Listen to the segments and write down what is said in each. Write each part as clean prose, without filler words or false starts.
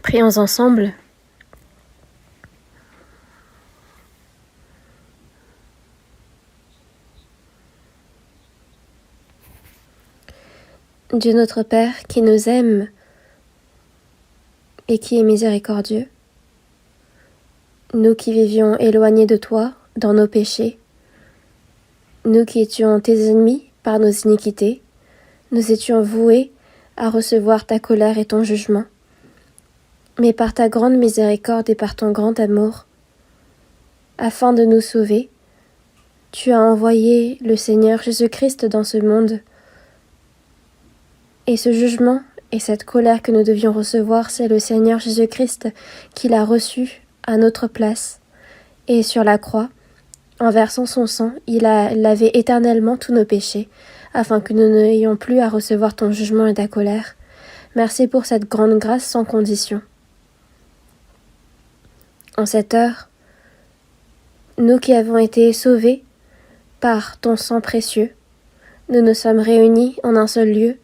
Prions ensemble. Dieu notre Père, qui nous aime et qui est miséricordieux, nous qui vivions éloignés de toi dans nos péchés, nous qui étions tes ennemis par nos iniquités, nous étions voués à recevoir ta colère et ton jugement. Mais par ta grande miséricorde et par ton grand amour, afin de nous sauver, tu as envoyé le Seigneur Jésus-Christ dans ce monde. Et ce jugement et cette colère que nous devions recevoir, c'est le Seigneur Jésus-Christ qui l'a reçu à notre place. Et sur la croix, en versant son sang, il a lavé éternellement tous nos péchés, afin que nous n'ayons plus à recevoir ton jugement et ta colère. Merci pour cette grande grâce sans condition. En cette heure, nous qui avons été sauvés par ton sang précieux, nous nous sommes réunis en un seul lieu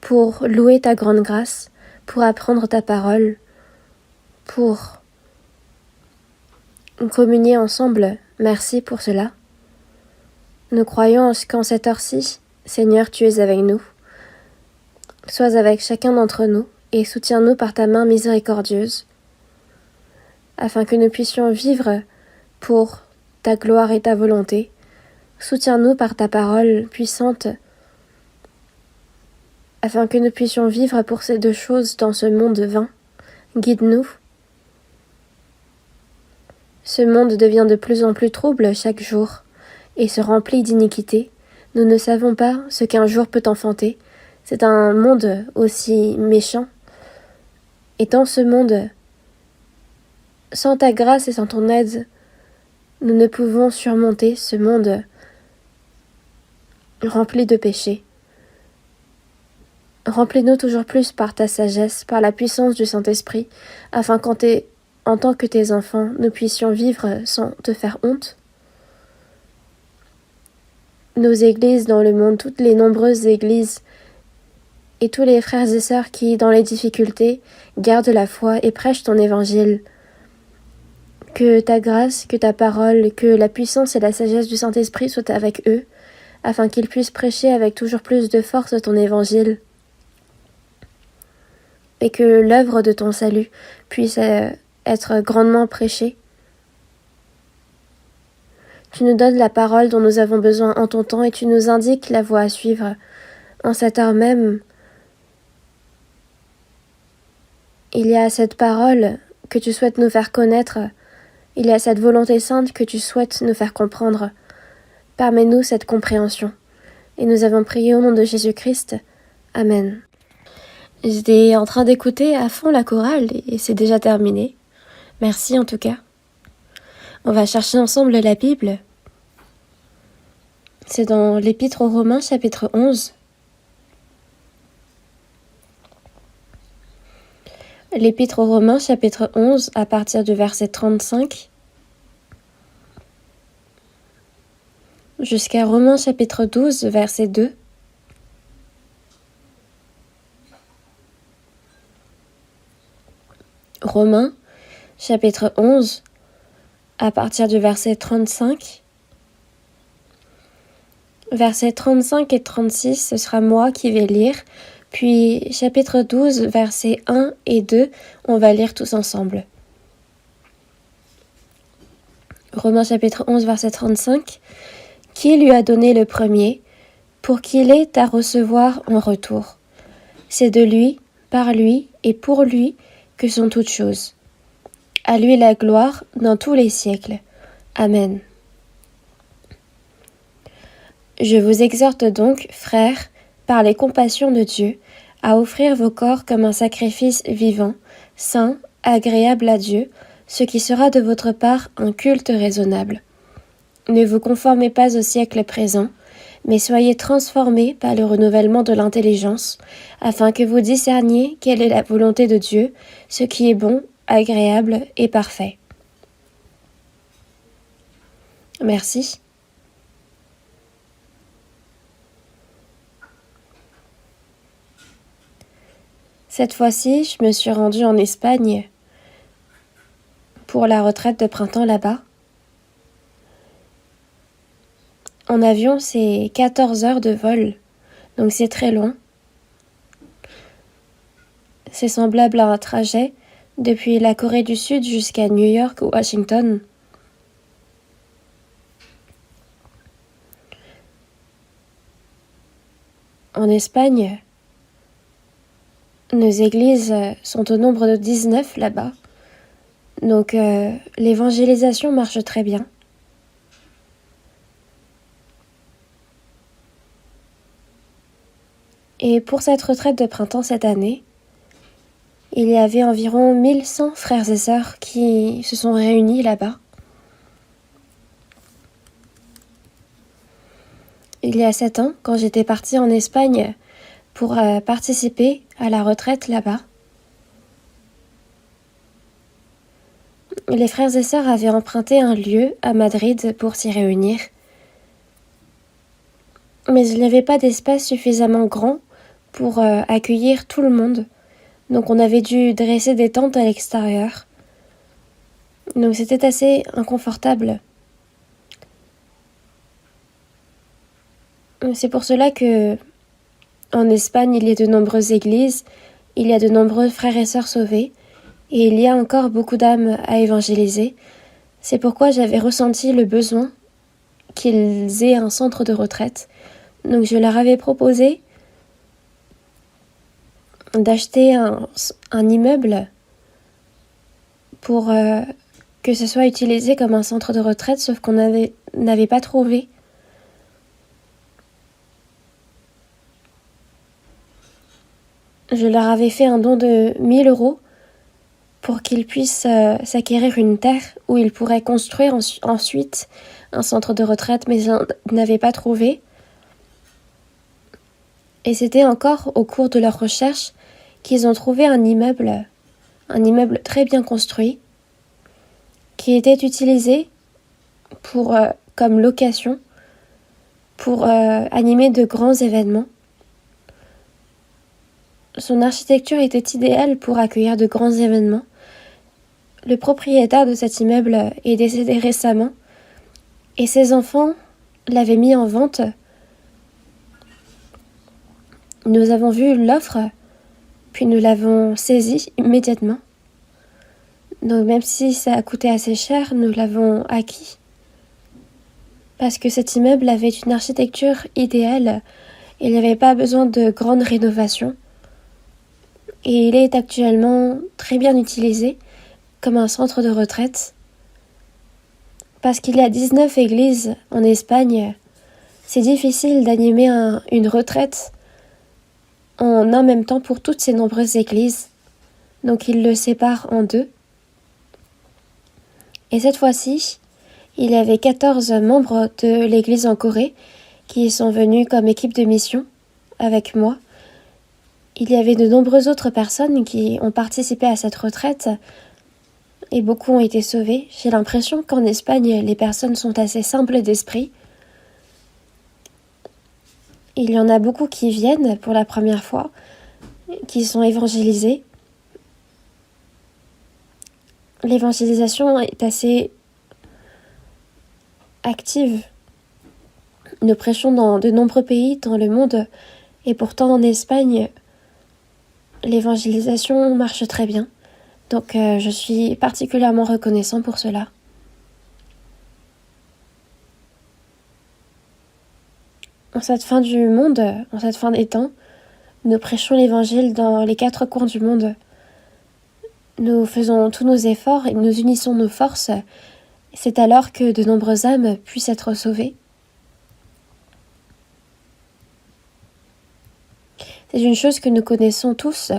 pour louer ta grande grâce, pour apprendre ta parole, pour communier ensemble. Merci pour cela. Nous croyons qu'en cette heure-ci, Seigneur, tu es avec nous. Sois avec chacun d'entre nous et soutiens-nous par ta main miséricordieuse, afin que nous puissions vivre pour ta gloire et ta volonté. Soutiens-nous par ta parole puissante, afin que nous puissions vivre pour ces deux choses dans ce monde vain. Guide-nous. Ce monde devient de plus en plus trouble chaque jour, et se remplit d'iniquité. Nous ne savons pas ce qu'un jour peut enfanter. C'est un monde aussi méchant. Et dans ce monde, sans ta grâce et sans ton aide, nous ne pouvons surmonter ce monde rempli de péchés. Remplis-nous toujours plus par ta sagesse, par la puissance du Saint-Esprit, afin qu'en tant que tes enfants, nous puissions vivre sans te faire honte. Nos églises dans le monde, toutes les nombreuses églises, et tous les frères et sœurs qui, dans les difficultés, gardent la foi et prêchent ton évangile. Que ta grâce, que ta parole, que la puissance et la sagesse du Saint-Esprit soient avec eux, afin qu'ils puissent prêcher avec toujours plus de force ton évangile. Et que l'œuvre de ton salut puisse être grandement prêchée. Tu nous donnes la parole dont nous avons besoin en ton temps et tu nous indiques la voie à suivre. En cette heure même, il y a cette parole que tu souhaites nous faire connaître, il y a cette volonté sainte que tu souhaites nous faire comprendre. Permets-nous cette compréhension. Et nous avons prié au nom de Jésus-Christ. Amen. J'étais en train d'écouter à fond la chorale et c'est déjà terminé. Merci en tout cas. On va chercher ensemble la Bible. C'est dans l'Épître aux Romains, chapitre 11. L'Épître aux Romains, chapitre 11, à partir du verset 35, jusqu'à Romains, chapitre 12, verset 2. Romains, chapitre 11, à partir du verset 35. Versets 35 et 36, ce sera moi qui vais lire. Puis chapitre 12, versets 1 et 2, on va lire tous ensemble. Romains chapitre 11, verset 35. Qui lui a donné le premier, pour qu'il ait à recevoir en retour? C'est de lui, par lui et pour lui que sont toutes choses. À lui la gloire dans tous les siècles. Amen. Je vous exhorte donc, frères, par les compassions de Dieu, à offrir vos corps comme un sacrifice vivant, saint, agréable à Dieu, ce qui sera de votre part un culte raisonnable. Ne vous conformez pas au siècle présent, mais soyez transformés par le renouvellement de l'intelligence, afin que vous discerniez quelle est la volonté de Dieu, ce qui est bon, agréable et parfait. Merci. Cette fois-ci, je me suis rendue en Espagne pour la retraite de printemps là-bas. En avion, c'est 14 heures de vol, donc c'est très loin. C'est semblable à un trajet depuis la Corée du Sud jusqu'à New York ou Washington. En Espagne, nos églises sont au nombre de 19 là-bas, donc l'évangélisation marche très bien. Et pour cette retraite de printemps cette année, il y avait environ 1100 frères et sœurs qui se sont réunis là-bas. Il y a 7 ans, quand j'étais partie en Espagne pour participer à la retraite là-bas, les frères et sœurs avaient emprunté un lieu à Madrid pour s'y réunir. Mais il n'y avait pas d'espace suffisamment grand pour accueillir tout le monde. Donc on avait dû dresser des tentes à l'extérieur. Donc c'était assez inconfortable. C'est pour cela que en Espagne, il y a de nombreuses églises, il y a de nombreux frères et sœurs sauvés, et il y a encore beaucoup d'âmes à évangéliser. C'est pourquoi j'avais ressenti le besoin qu'ils aient un centre de retraite. Donc je leur avais proposé d'acheter un immeuble pour que ce soit utilisé comme un centre de retraite, sauf qu'on n'avait pas trouvé. Je leur avais fait un don de 1000 € pour qu'ils puissent s'acquérir une terre où ils pourraient construire ensuite un centre de retraite, mais ils n'avaient pas trouvé. Et c'était encore au cours de leur recherche qu'ils ont trouvé un immeuble très bien construit, qui était utilisé comme location pour animer de grands événements. Son architecture était idéale pour accueillir de grands événements. Le propriétaire de cet immeuble est décédé récemment et ses enfants l'avaient mis en vente. Nous avons vu l'offre, puis nous l'avons saisie immédiatement. Donc même si ça a coûté assez cher, nous l'avons acquis. Parce que cet immeuble avait une architecture idéale, il n'y avait pas besoin de grandes rénovations. Et il est actuellement très bien utilisé comme un centre de retraite. Parce qu'il y a 19 églises en Espagne, c'est difficile d'animer une retraite en un même temps pour toutes ces nombreuses églises. Donc il le sépare en 2. Et cette fois-ci, il y avait 14 membres de l'église en Corée qui sont venus comme équipe de mission avec moi. Il y avait de nombreuses autres personnes qui ont participé à cette retraite et beaucoup ont été sauvés. J'ai l'impression qu'en Espagne, les personnes sont assez simples d'esprit. Il y en a beaucoup qui viennent pour la première fois, qui sont évangélisés. L'évangélisation est assez active. Nous prêchons dans de nombreux pays dans le monde et pourtant en Espagne, l'évangélisation marche très bien. Donc je suis particulièrement reconnaissant pour cela. En cette fin du monde, en cette fin des temps, nous prêchons l'évangile dans les 4 coins du monde. Nous faisons tous nos efforts et nous unissons nos forces. C'est alors que de nombreuses âmes puissent être sauvées. C'est une chose que nous connaissons tous.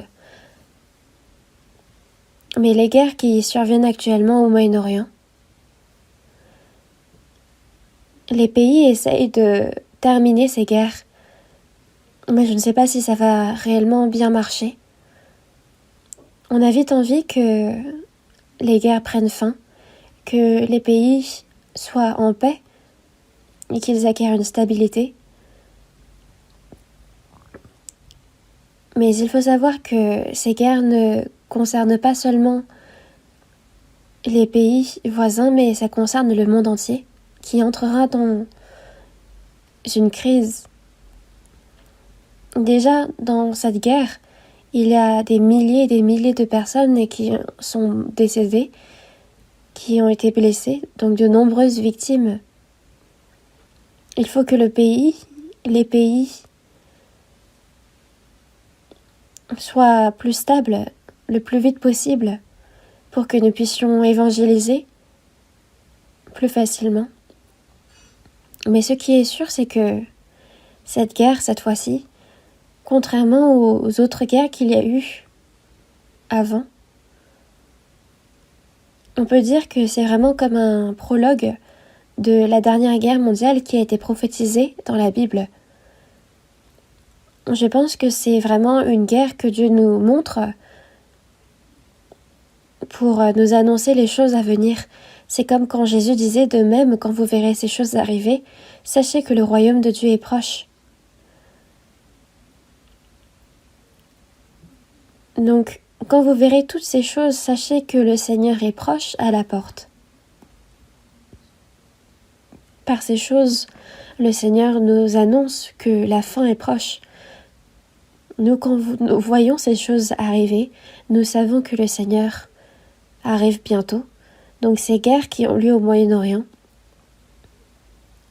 Mais les guerres qui surviennent actuellement au Moyen-Orient, les pays essayent de terminer ces guerres. Mais je ne sais pas si ça va réellement bien marcher. On a vite envie que les guerres prennent fin, que les pays soient en paix et qu'ils acquièrent une stabilité. Mais il faut savoir que ces guerres ne concernent pas seulement les pays voisins, mais ça concerne le monde entier, qui entrera dans une crise. Déjà, dans cette guerre, il y a des milliers et des milliers de personnes qui sont décédées, qui ont été blessées, donc de nombreuses victimes. Il faut que les pays soient plus stables le plus vite possible pour que nous puissions évangéliser plus facilement. Mais ce qui est sûr, c'est que cette guerre, cette fois-ci, contrairement aux autres guerres qu'il y a eu avant, on peut dire que c'est vraiment comme un prologue de la dernière guerre mondiale qui a été prophétisée dans la Bible. Je pense que c'est vraiment une guerre que Dieu nous montre pour nous annoncer les choses à venir. C'est comme quand Jésus disait: de même, quand vous verrez ces choses arriver, sachez que le royaume de Dieu est proche. Donc, quand vous verrez toutes ces choses, sachez que le Seigneur est proche à la porte. Par ces choses, le Seigneur nous annonce que la fin est proche. Nous, quand nous voyons ces choses arriver, nous savons que le Seigneur arrive bientôt. Donc ces guerres qui ont lieu au Moyen-Orient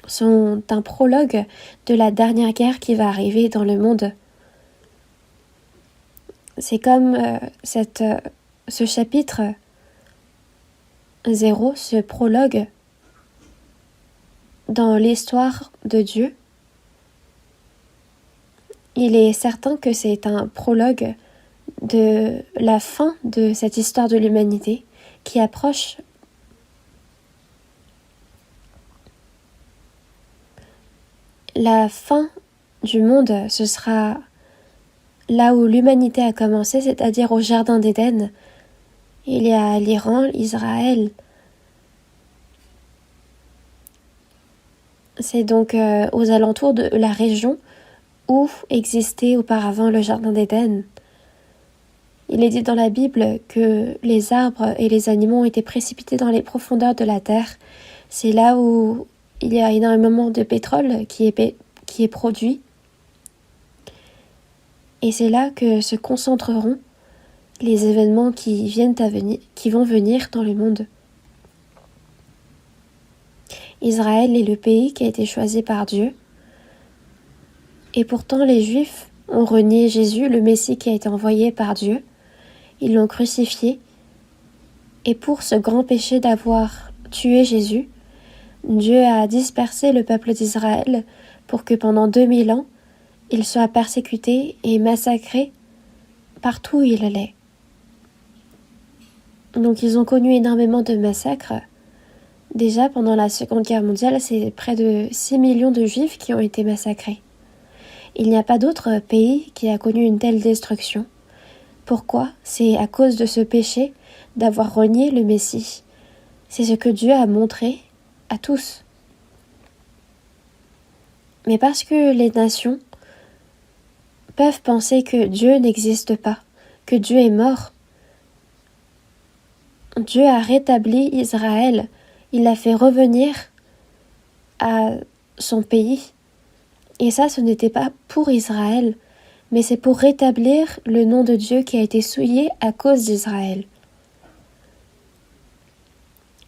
sont un prologue de la dernière guerre qui va arriver dans le monde. C'est comme ce chapitre 0, ce prologue dans l'histoire de Dieu. Il est certain que c'est un prologue de la fin de cette histoire de l'humanité qui approche. La fin du monde, ce sera là où l'humanité a commencé, c'est-à-dire au Jardin d'Éden. Il y a l'Iran, Israël. C'est donc aux alentours de la région où existait auparavant le Jardin d'Éden. Il est dit dans la Bible que les arbres et les animaux ont été précipités dans les profondeurs de la terre. C'est là où il y a énormément de pétrole qui est produit. Et c'est là que se concentreront les événements qui vont venir dans le monde. Israël est le pays qui a été choisi par Dieu. Et pourtant, les Juifs ont renié Jésus, le Messie qui a été envoyé par Dieu. Ils l'ont crucifié. Et pour ce grand péché d'avoir tué Jésus, Dieu a dispersé le peuple d'Israël pour que pendant 2000 ans, il soit persécuté et massacré partout où il allait. Donc ils ont connu énormément de massacres. Déjà pendant la Seconde Guerre mondiale, c'est près de 6 millions de Juifs qui ont été massacrés. Il n'y a pas d'autre pays qui a connu une telle destruction. Pourquoi ? C'est à cause de ce péché d'avoir renié le Messie. C'est ce que Dieu a montré à tous. Mais parce que les nations peuvent penser que Dieu n'existe pas, que Dieu est mort, Dieu a rétabli Israël. Il l'a fait revenir à son pays. Et ça, ce n'était pas pour Israël, mais c'est pour rétablir le nom de Dieu qui a été souillé à cause d'Israël.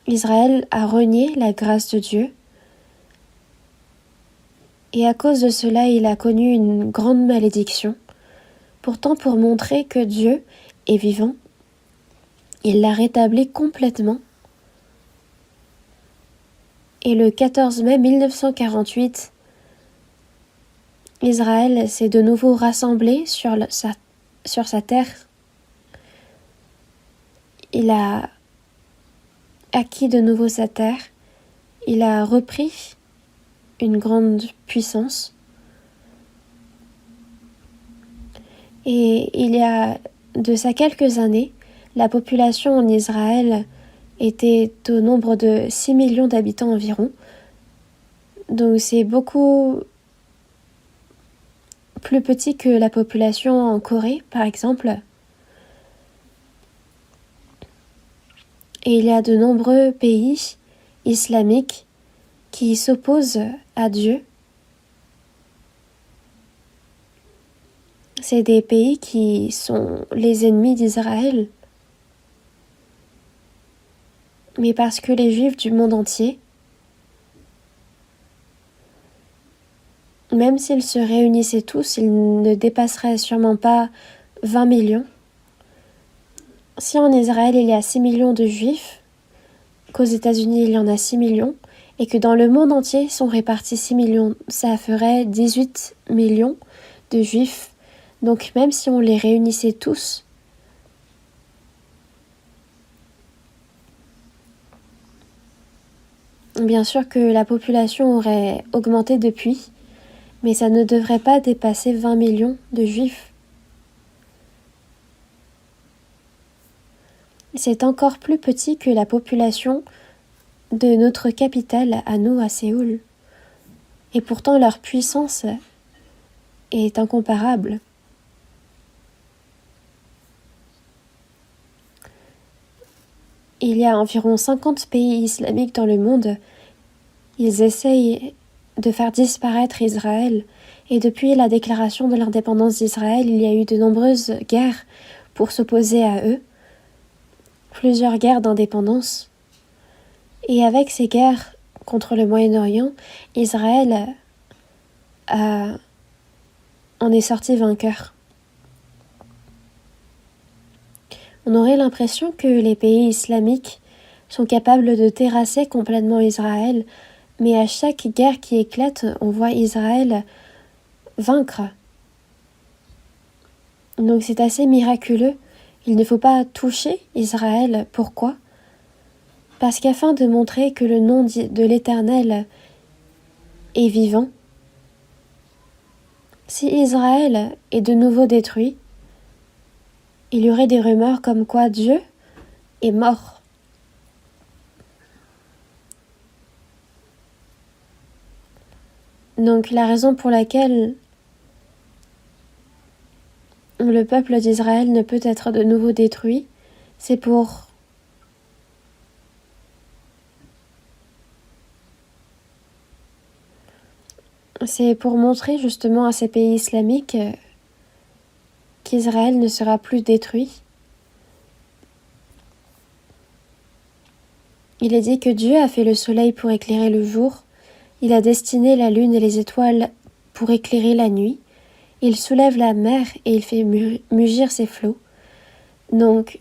Israël a renié la grâce de Dieu. Et à cause de cela, il a connu une grande malédiction. Pourtant, pour montrer que Dieu est vivant, il l'a rétabli complètement. Et le 14 mai 1948, Israël s'est de nouveau rassemblé sur sa terre. Il a acquis de nouveau sa terre. Il a repris une grande puissance. Et il y a de ça quelques années, la population en Israël était au nombre de 6 millions d'habitants environ. Donc c'est beaucoup plus petit que la population en Corée, par exemple. Et il y a de nombreux pays islamiques qui s'opposent à Dieu. C'est des pays qui sont les ennemis d'Israël. Mais parce que les Juifs du monde entier, même s'ils se réunissaient tous, ils ne dépasseraient sûrement pas 20 millions. Si en Israël il y a 6 millions de Juifs, qu'aux États-Unis il y en a 6 millions, et que dans le monde entier sont répartis 6 millions, ça ferait 18 millions de Juifs. Donc même si on les réunissait tous, bien sûr que la population aurait augmenté depuis, mais ça ne devrait pas dépasser 20 millions de Juifs. C'est encore plus petit que la population de notre capitale à nous, à Séoul. Et pourtant leur puissance est incomparable. Il y a environ 50 pays islamiques dans le monde. Ils essayent de faire disparaître Israël. Et depuis la déclaration de l'indépendance d'Israël, il y a eu de nombreuses guerres pour s'opposer à eux. Plusieurs guerres d'indépendance. Et avec ces guerres contre le Moyen-Orient, Israël en est sorti vainqueur. On aurait l'impression que les pays islamiques sont capables de terrasser complètement Israël, mais à chaque guerre qui éclate, on voit Israël vaincre. Donc c'est assez miraculeux. Il ne faut pas toucher Israël. Pourquoi ? Parce qu'afin de montrer que le nom de l'Éternel est vivant, si Israël est de nouveau détruit, il y aurait des rumeurs comme quoi Dieu est mort. Donc la raison pour laquelle le peuple d'Israël ne peut être de nouveau détruit, c'est pour montrer justement à ces pays islamiques qu'Israël ne sera plus détruit. Il est dit que Dieu a fait le soleil pour éclairer le jour, il a destiné la lune et les étoiles pour éclairer la nuit, il soulève la mer et il fait mugir ses flots. Donc,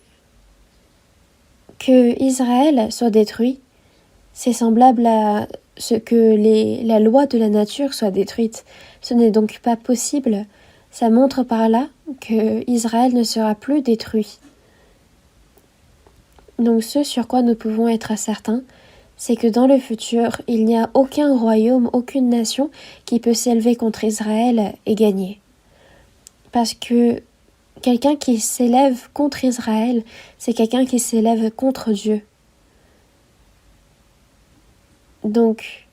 que Israël soit détruit, c'est semblable à ce que la loi de la nature soit détruite. Ce n'est donc pas possible. Ça montre par là que Israël ne sera plus détruit. Donc ce sur quoi nous pouvons être certains, c'est que dans le futur, il n'y a aucun royaume, aucune nation qui peut s'élever contre Israël et gagner. Parce que quelqu'un qui s'élève contre Israël, c'est quelqu'un qui s'élève contre Dieu. Donc,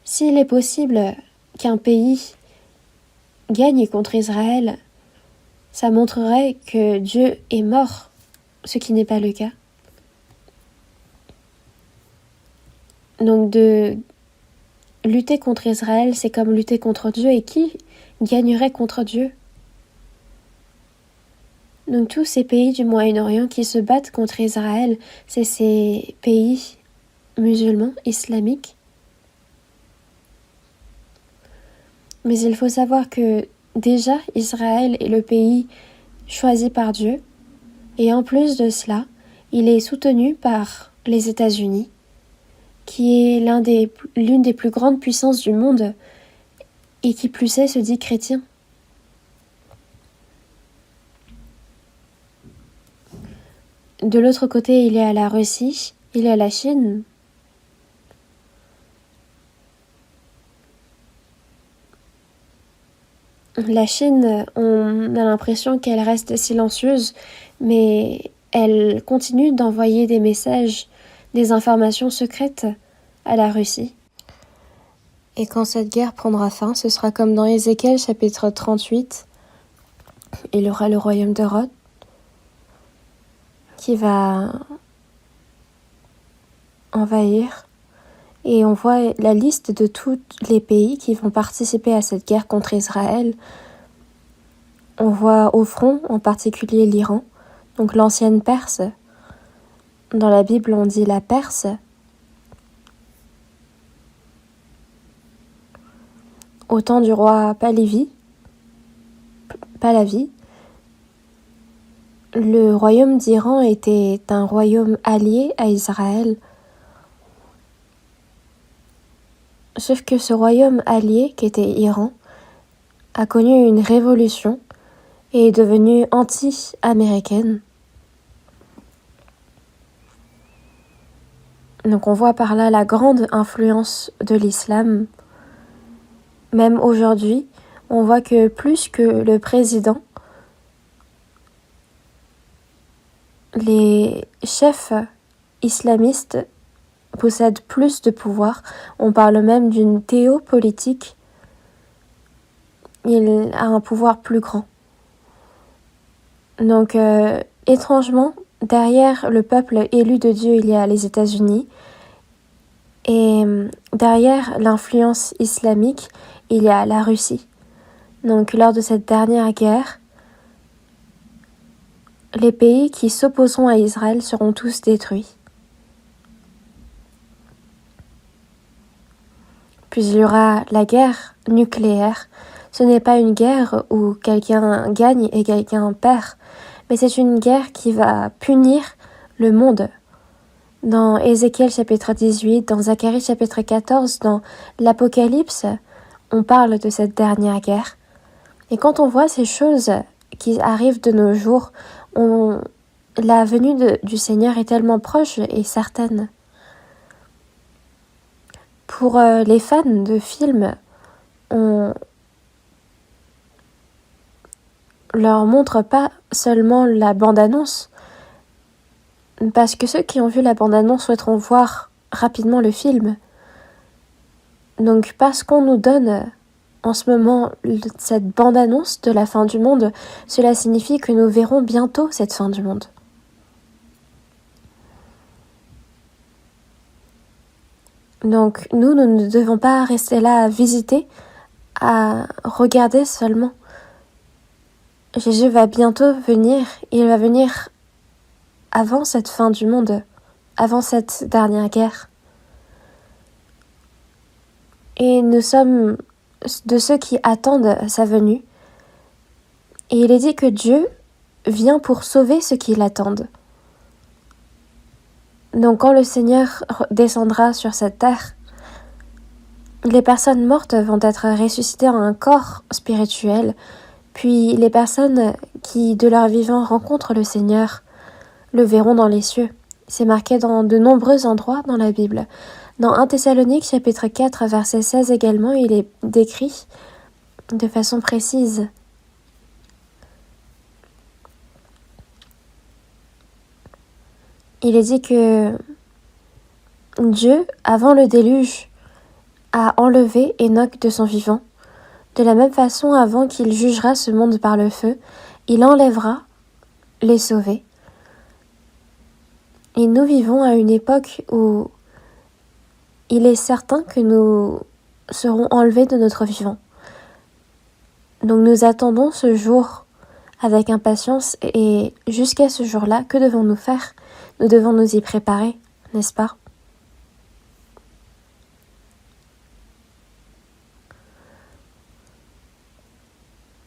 s'il est possible qu'un pays gagne contre Israël, ça montrerait que Dieu est mort, ce qui n'est pas le cas. Donc de lutter contre Israël, c'est comme lutter contre Dieu, et qui gagnerait contre Dieu ? Donc tous ces pays du Moyen-Orient qui se battent contre Israël, c'est ces pays musulmans, islamiques. Mais il faut savoir que déjà Israël est le pays choisi par Dieu, et en plus de cela, il est soutenu par les États-Unis, qui est l'une des plus grandes puissances du monde, et qui plus est se dit chrétien. De l'autre côté, il y a la Russie, il y a la Chine. La Chine, on a l'impression qu'elle reste silencieuse, mais elle continue d'envoyer des messages, des informations secrètes à la Russie. Et quand cette guerre prendra fin, ce sera comme dans Ézéchiel chapitre 38. Il y aura le royaume d'Hérode qui va envahir. Et on voit la liste de tous les pays qui vont participer à cette guerre contre Israël. On voit au front en particulier l'Iran, donc l'ancienne Perse. Dans la Bible, on dit la Perse. Au temps du roi Pahlavi, le royaume d'Iran était un royaume allié à Israël. Sauf que ce royaume allié, qui était Iran, a connu une révolution et est devenue anti-américaine. Donc on voit par là la grande influence de l'islam. Même aujourd'hui, on voit que plus que le président, les chefs islamistes possèdent plus de pouvoir. On parle même d'une théopolitique. Il a un pouvoir plus grand. Donc, étrangement, derrière le peuple élu de Dieu, il y a les États-Unis. Et derrière l'influence islamique, il y a la Russie. Donc, lors de cette dernière guerre, les pays qui s'opposeront à Israël seront tous détruits. Puis il y aura la guerre nucléaire. Ce n'est pas une guerre où quelqu'un gagne et quelqu'un perd, mais c'est une guerre qui va punir le monde. Dans Ézéchiel chapitre 18, dans Zacharie chapitre 14, dans l'Apocalypse, on parle de cette dernière guerre. Et quand on voit ces choses qui arrivent de nos jours, la venue du Seigneur est tellement proche et certaine. Pour les fans de films, on leur montre pas seulement la bande-annonce, parce que ceux qui ont vu la bande-annonce souhaiteront voir rapidement le film. Donc parce qu'on nous donne en ce moment cette bande-annonce de la fin du monde, cela signifie que nous verrons bientôt cette fin du monde. Donc nous ne devons pas rester là à visiter, à regarder seulement. Jésus va bientôt venir, il va venir avant cette fin du monde, avant cette dernière guerre. Et nous sommes de ceux qui attendent sa venue. Et il est dit que Dieu vient pour sauver ceux qui l'attendent. Donc quand le Seigneur descendra sur cette terre, les personnes mortes vont être ressuscitées en un corps spirituel, puis les personnes qui de leur vivant rencontrent le Seigneur le verront dans les cieux. C'est marqué dans de nombreux endroits dans la Bible. Dans 1 Thessalonique chapitre 4 verset 16 également, il est décrit de façon précise. Il est dit que Dieu, avant le déluge, a enlevé Enoch de son vivant. De la même façon, avant qu'il jugera ce monde par le feu, il enlèvera les sauvés. Et nous vivons à une époque où il est certain que nous serons enlevés de notre vivant. Donc nous attendons ce jour avec impatience et jusqu'à ce jour-là, que devons-nous faire ? Nous devons nous y préparer, n'est-ce pas ?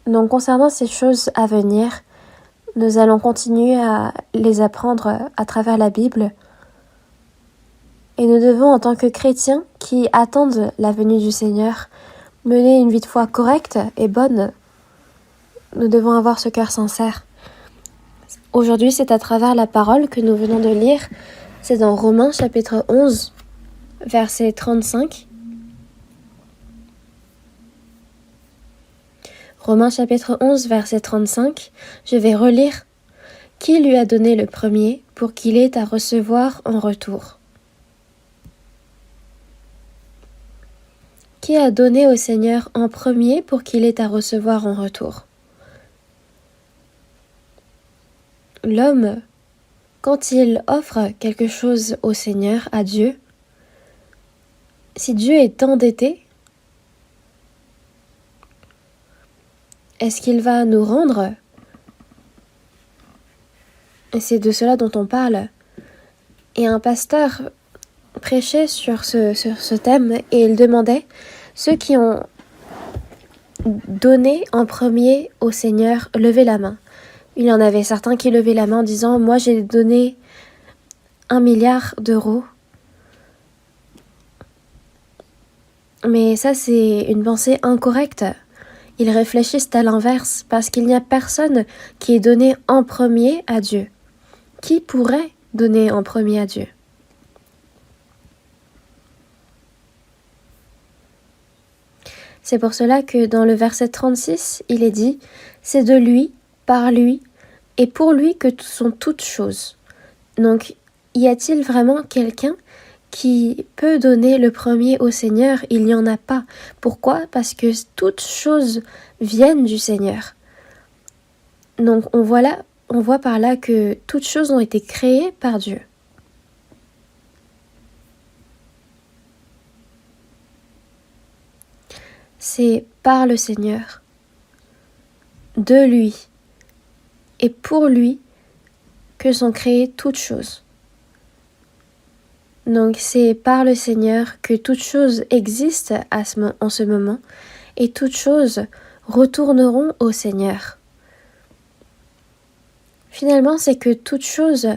Donc concernant ces choses à venir, nous allons continuer à les apprendre à travers la Bible. Et nous devons, en tant que chrétiens qui attendent la venue du Seigneur, mener une vie de foi correcte et bonne. Nous devons avoir ce cœur sincère. Aujourd'hui, c'est à travers la parole que nous venons de lire. C'est dans Romains chapitre 11, verset 35. Romains chapitre 11, verset 35. Je vais relire. Qui lui a donné le premier pour qu'il ait à recevoir en retour ? Qui a donné au Seigneur en premier pour qu'il ait à recevoir en retour? L'homme, quand il offre quelque chose au Seigneur, à Dieu, si Dieu est endetté, est-ce qu'il va nous rendre? Et c'est de cela dont on parle. Et un pasteur prêchait sur ce thème et il demandait ceux qui ont donné en premier au Seigneur, levez la main. Il y en avait certains qui levaient la main en disant « Moi j'ai donné 1 milliard d'euros ». Mais ça c'est une pensée incorrecte. Ils réfléchissent à l'inverse parce qu'il n'y a personne qui est donné en premier à Dieu. Qui pourrait donner en premier à Dieu? C'est pour cela que dans le verset 36, il est dit « C'est de lui, par lui et pour lui que sont toutes choses ». Donc, y a-t-il vraiment quelqu'un qui peut donner le premier au Seigneur? Il n'y en a pas. Pourquoi? Parce que toutes choses viennent du Seigneur. Donc, on voit par là que toutes choses ont été créées par Dieu. C'est par le Seigneur, de lui et pour lui que sont créées toutes choses. Donc c'est par le Seigneur que toutes choses existent en ce moment et toutes choses retourneront au Seigneur. Finalement, c'est que toutes choses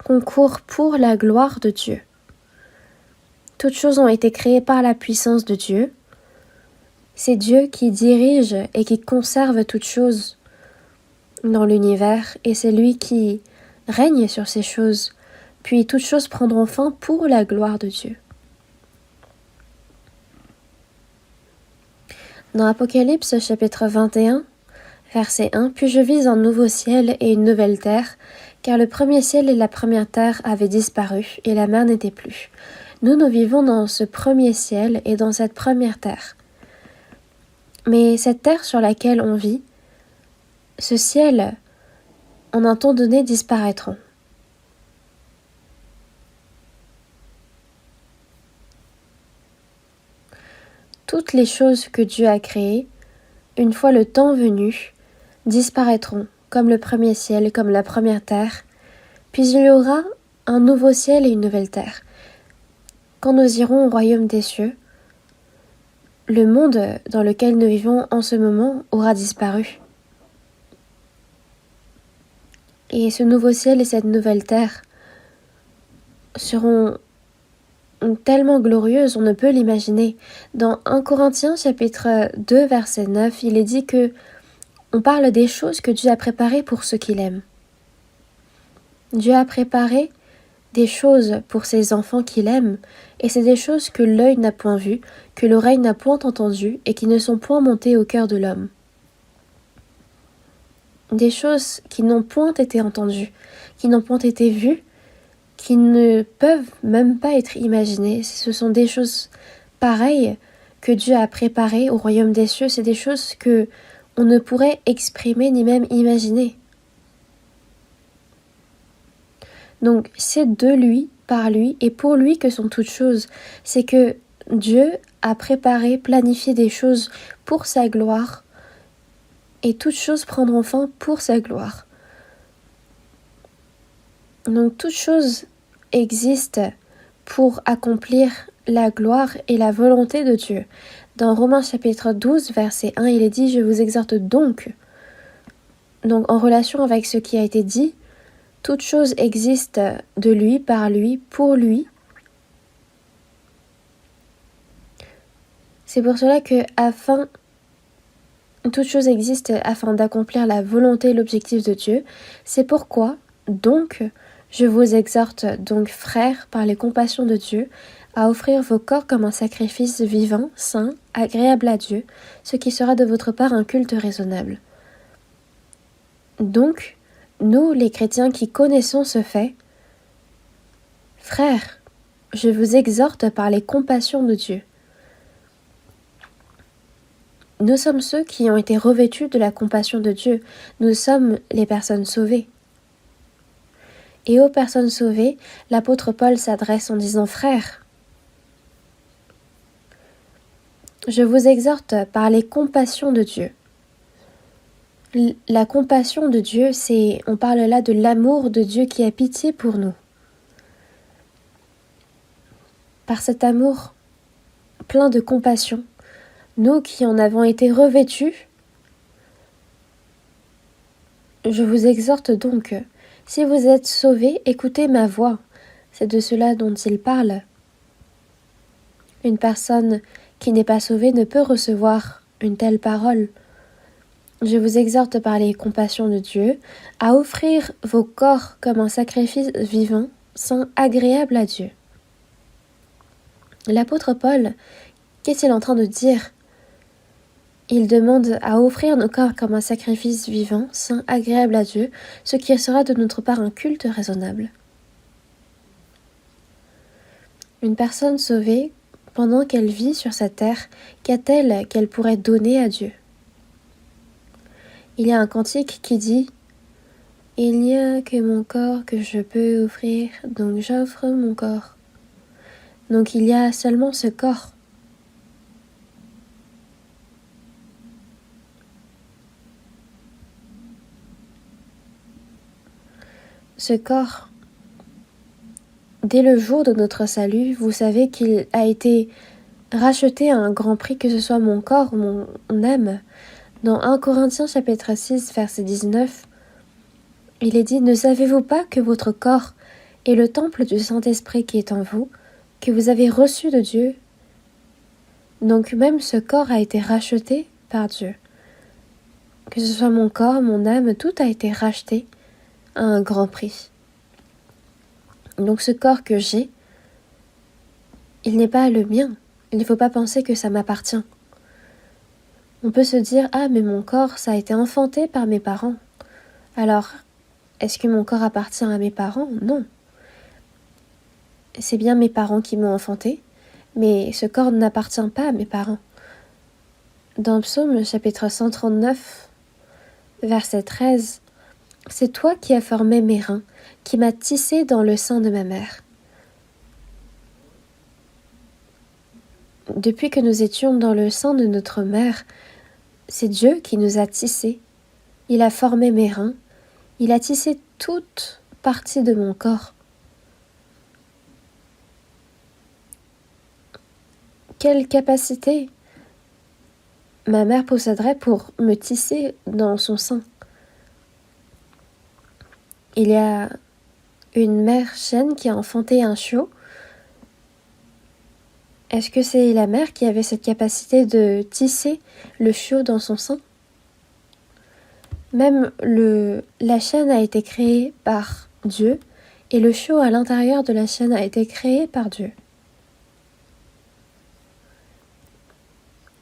concourent pour la gloire de Dieu. Toutes choses ont été créées par la puissance de Dieu. C'est Dieu qui dirige et qui conserve toutes choses dans l'univers et c'est lui qui règne sur ces choses. Puis toutes choses prendront fin pour la gloire de Dieu. Dans Apocalypse chapitre 21, verset 1, « Puis je vis un nouveau ciel et une nouvelle terre, car le premier ciel et la première terre avaient disparu, et la mer n'était plus. Nous vivons dans ce premier ciel et dans cette première terre. Mais cette terre sur laquelle on vit, ce ciel, en un temps donné, disparaîtront. Toutes les choses que Dieu a créées, une fois le temps venu, disparaîtront, comme le premier ciel, comme la première terre, puis il y aura un nouveau ciel et une nouvelle terre. Quand nous irons au royaume des cieux, le monde dans lequel nous vivons en ce moment aura disparu. Et ce nouveau ciel et cette nouvelle terre seront tellement glorieuses, on ne peut l'imaginer. Dans 1 Corinthiens chapitre 2 verset 9, il est dit que on parle des choses que Dieu a préparées pour ceux qu'il aime. Dieu a préparé des choses pour ses enfants qu'il aime, et c'est des choses que l'œil n'a point vues, que l'oreille n'a point entendues, et qui ne sont point montées au cœur de l'homme. Des choses qui n'ont point été entendues, qui n'ont point été vues, qui ne peuvent même pas être imaginées. Ce sont des choses pareilles que Dieu a préparées au royaume des cieux. C'est des choses que on ne pourrait exprimer ni même imaginer. Donc c'est de lui, par lui et pour lui que sont toutes choses. C'est que Dieu a préparé, planifié des choses pour sa gloire et toutes choses prendront fin pour sa gloire. Donc toutes choses existent pour accomplir la gloire et la volonté de Dieu. Dans Romains chapitre 12, verset 1, il est dit « Je vous exhorte donc ». Donc en relation avec ce qui a été dit, toute chose existe de lui, par lui, pour lui. C'est pour cela que toute chose existe afin d'accomplir la volonté et l'objectif de Dieu. C'est pourquoi, donc, je vous exhorte donc, frères, par les compassions de Dieu, à offrir vos corps comme un sacrifice vivant, saint, agréable à Dieu, ce qui sera de votre part un culte raisonnable. Donc, nous, les chrétiens qui connaissons ce fait, frères, je vous exhorte par les compassions de Dieu. Nous sommes ceux qui ont été revêtus de la compassion de Dieu. Nous sommes les personnes sauvées. Et aux personnes sauvées, l'apôtre Paul s'adresse en disant « Frères, je vous exhorte par les compassions de Dieu. » La compassion de Dieu, on parle là de l'amour de Dieu qui a pitié pour nous. Par cet amour plein de compassion, nous qui en avons été revêtus, je vous exhorte donc, si vous êtes sauvés, écoutez ma voix. C'est de cela dont il parle. Une personne qui n'est pas sauvée ne peut recevoir une telle parole. Je vous exhorte par les compassions de Dieu à offrir vos corps comme un sacrifice vivant, saint, agréable à Dieu. L'apôtre Paul, qu'est-il en train de dire ? Il demande à offrir nos corps comme un sacrifice vivant, saint, agréable à Dieu, ce qui sera de notre part un culte raisonnable. Une personne sauvée, pendant qu'elle vit sur cette terre, qu'a-t-elle qu'elle pourrait donner à Dieu ? Il y a un cantique qui dit « Il n'y a que mon corps que je peux offrir, donc j'offre mon corps. » Donc il y a seulement ce corps. Ce corps, dès le jour de notre salut, vous savez qu'il a été racheté à un grand prix, que ce soit mon corps ou mon âme. Dans 1 Corinthiens chapitre 6, verset 19, il est dit « Ne savez-vous pas que votre corps est le temple du Saint-Esprit qui est en vous, que vous avez reçu de Dieu ?» Donc même ce corps a été racheté par Dieu. Que ce soit mon corps, mon âme, tout a été racheté à un grand prix. Donc ce corps que j'ai, il n'est pas le mien. Il ne faut pas penser que ça m'appartient. On peut se dire « Ah, mais mon corps, ça a été enfanté par mes parents. » Alors, est-ce que mon corps appartient à mes parents ? Non. C'est bien mes parents qui m'ont enfanté, mais ce corps n'appartient pas à mes parents. Dans Psaume chapitre 139, verset 13, « C'est toi qui as formé mes reins, qui m'as tissé dans le sein de ma mère. » Depuis que nous étions dans le sein de notre mère, c'est Dieu qui nous a tissés. Il a formé mes reins, il a tissé toute partie de mon corps. Quelle capacité ma mère posséderait pour me tisser dans son sein. Il y a une mère chienne qui a enfanté un chiot. Est-ce que c'est la mère qui avait cette capacité de tisser le chiot dans son sein ? Même la chaîne a été créée par Dieu et le chiot à l'intérieur de la chaîne a été créé par Dieu.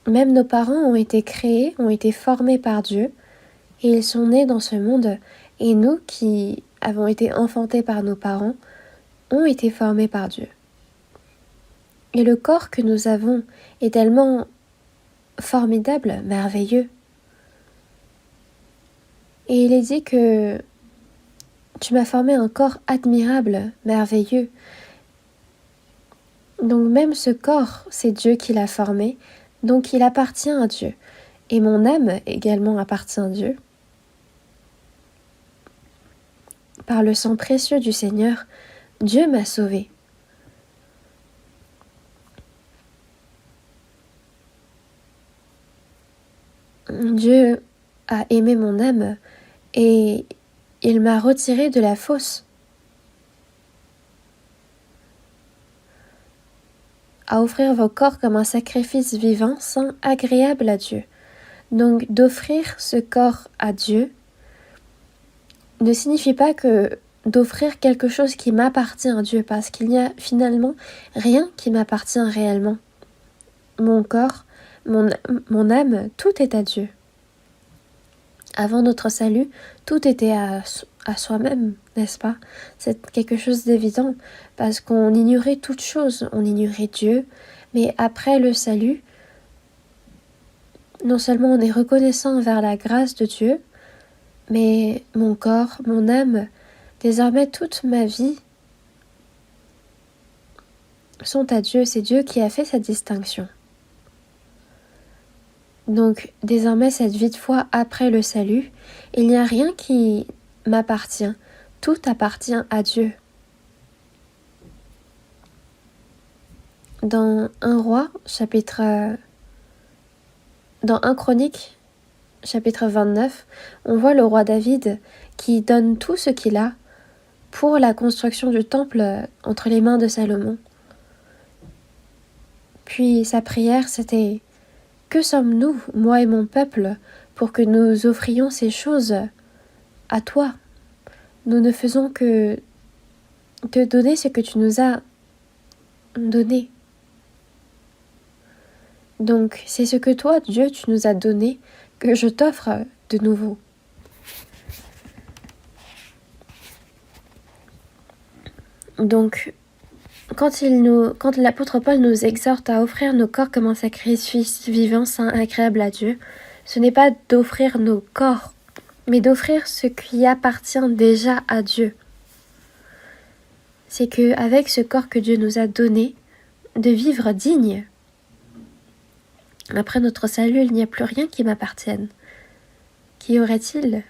Même nos parents ont été créés, ont été formés par Dieu et ils sont nés dans ce monde. Et nous qui avons été enfantés par nos parents, ont été formés par Dieu. Et le corps que nous avons est tellement formidable, merveilleux. Et il est dit que tu m'as formé un corps admirable, merveilleux. Donc même ce corps, c'est Dieu qui l'a formé, donc il appartient à Dieu. Et mon âme également appartient à Dieu. Par le sang précieux du Seigneur, Dieu m'a sauvé. Dieu a aimé mon âme et il m'a retiré de la fosse. À offrir vos corps comme un sacrifice vivant, saint, agréable à Dieu. Donc d'offrir ce corps à Dieu ne signifie pas que d'offrir quelque chose qui m'appartient à Dieu, parce qu'il n'y a finalement rien qui m'appartient réellement. Mon corps, mon âme, tout est à Dieu. Avant notre salut, tout était à soi-même, n'est-ce pas ? C'est quelque chose d'évident, parce qu'on ignorait toutes choses, on ignorait Dieu, mais après le salut, non seulement on est reconnaissant envers la grâce de Dieu, mais mon corps, mon âme, désormais toute ma vie sont à Dieu. C'est Dieu qui a fait cette distinction. Donc désormais cette vie de foi après le salut, il n'y a rien qui m'appartient, tout appartient à Dieu. Dans 1 Chronique, chapitre 29, on voit le roi David qui donne tout ce qu'il a pour la construction du temple entre les mains de Salomon. Puis sa prière, c'était « Que sommes-nous, moi et mon peuple, pour que nous offrions ces choses à toi ? Nous ne faisons que te donner ce que tu nous as donné. » Donc, c'est ce que toi, Dieu, tu nous as donné, que je t'offre de nouveau. Donc, quand l'apôtre Paul nous exhorte à offrir nos corps comme un sacrifice vivant, saint, agréable à Dieu, ce n'est pas d'offrir nos corps, mais d'offrir ce qui appartient déjà à Dieu. C'est qu'avec ce corps que Dieu nous a donné, de vivre digne. Après notre salut, il n'y a plus rien qui m'appartienne. Qu'y aurait-il ?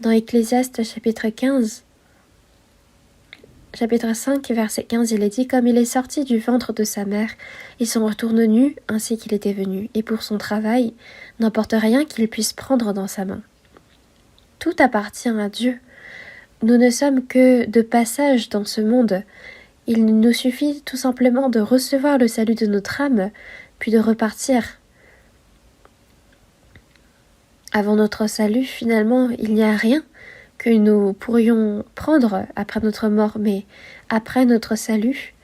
Dans Ecclésiaste chapitre 5, verset 15, il est dit « Comme il est sorti du ventre de sa mère, il s'en retourne nu ainsi qu'il était venu, et pour son travail, n'emporte rien qu'il puisse prendre dans sa main. » Tout appartient à Dieu. Nous ne sommes que de passage dans ce monde. Il nous suffit tout simplement de recevoir le salut de notre âme, puis de repartir. Avant notre salut, finalement, il n'y a rien que nous pourrions prendre après notre mort, mais après notre salut,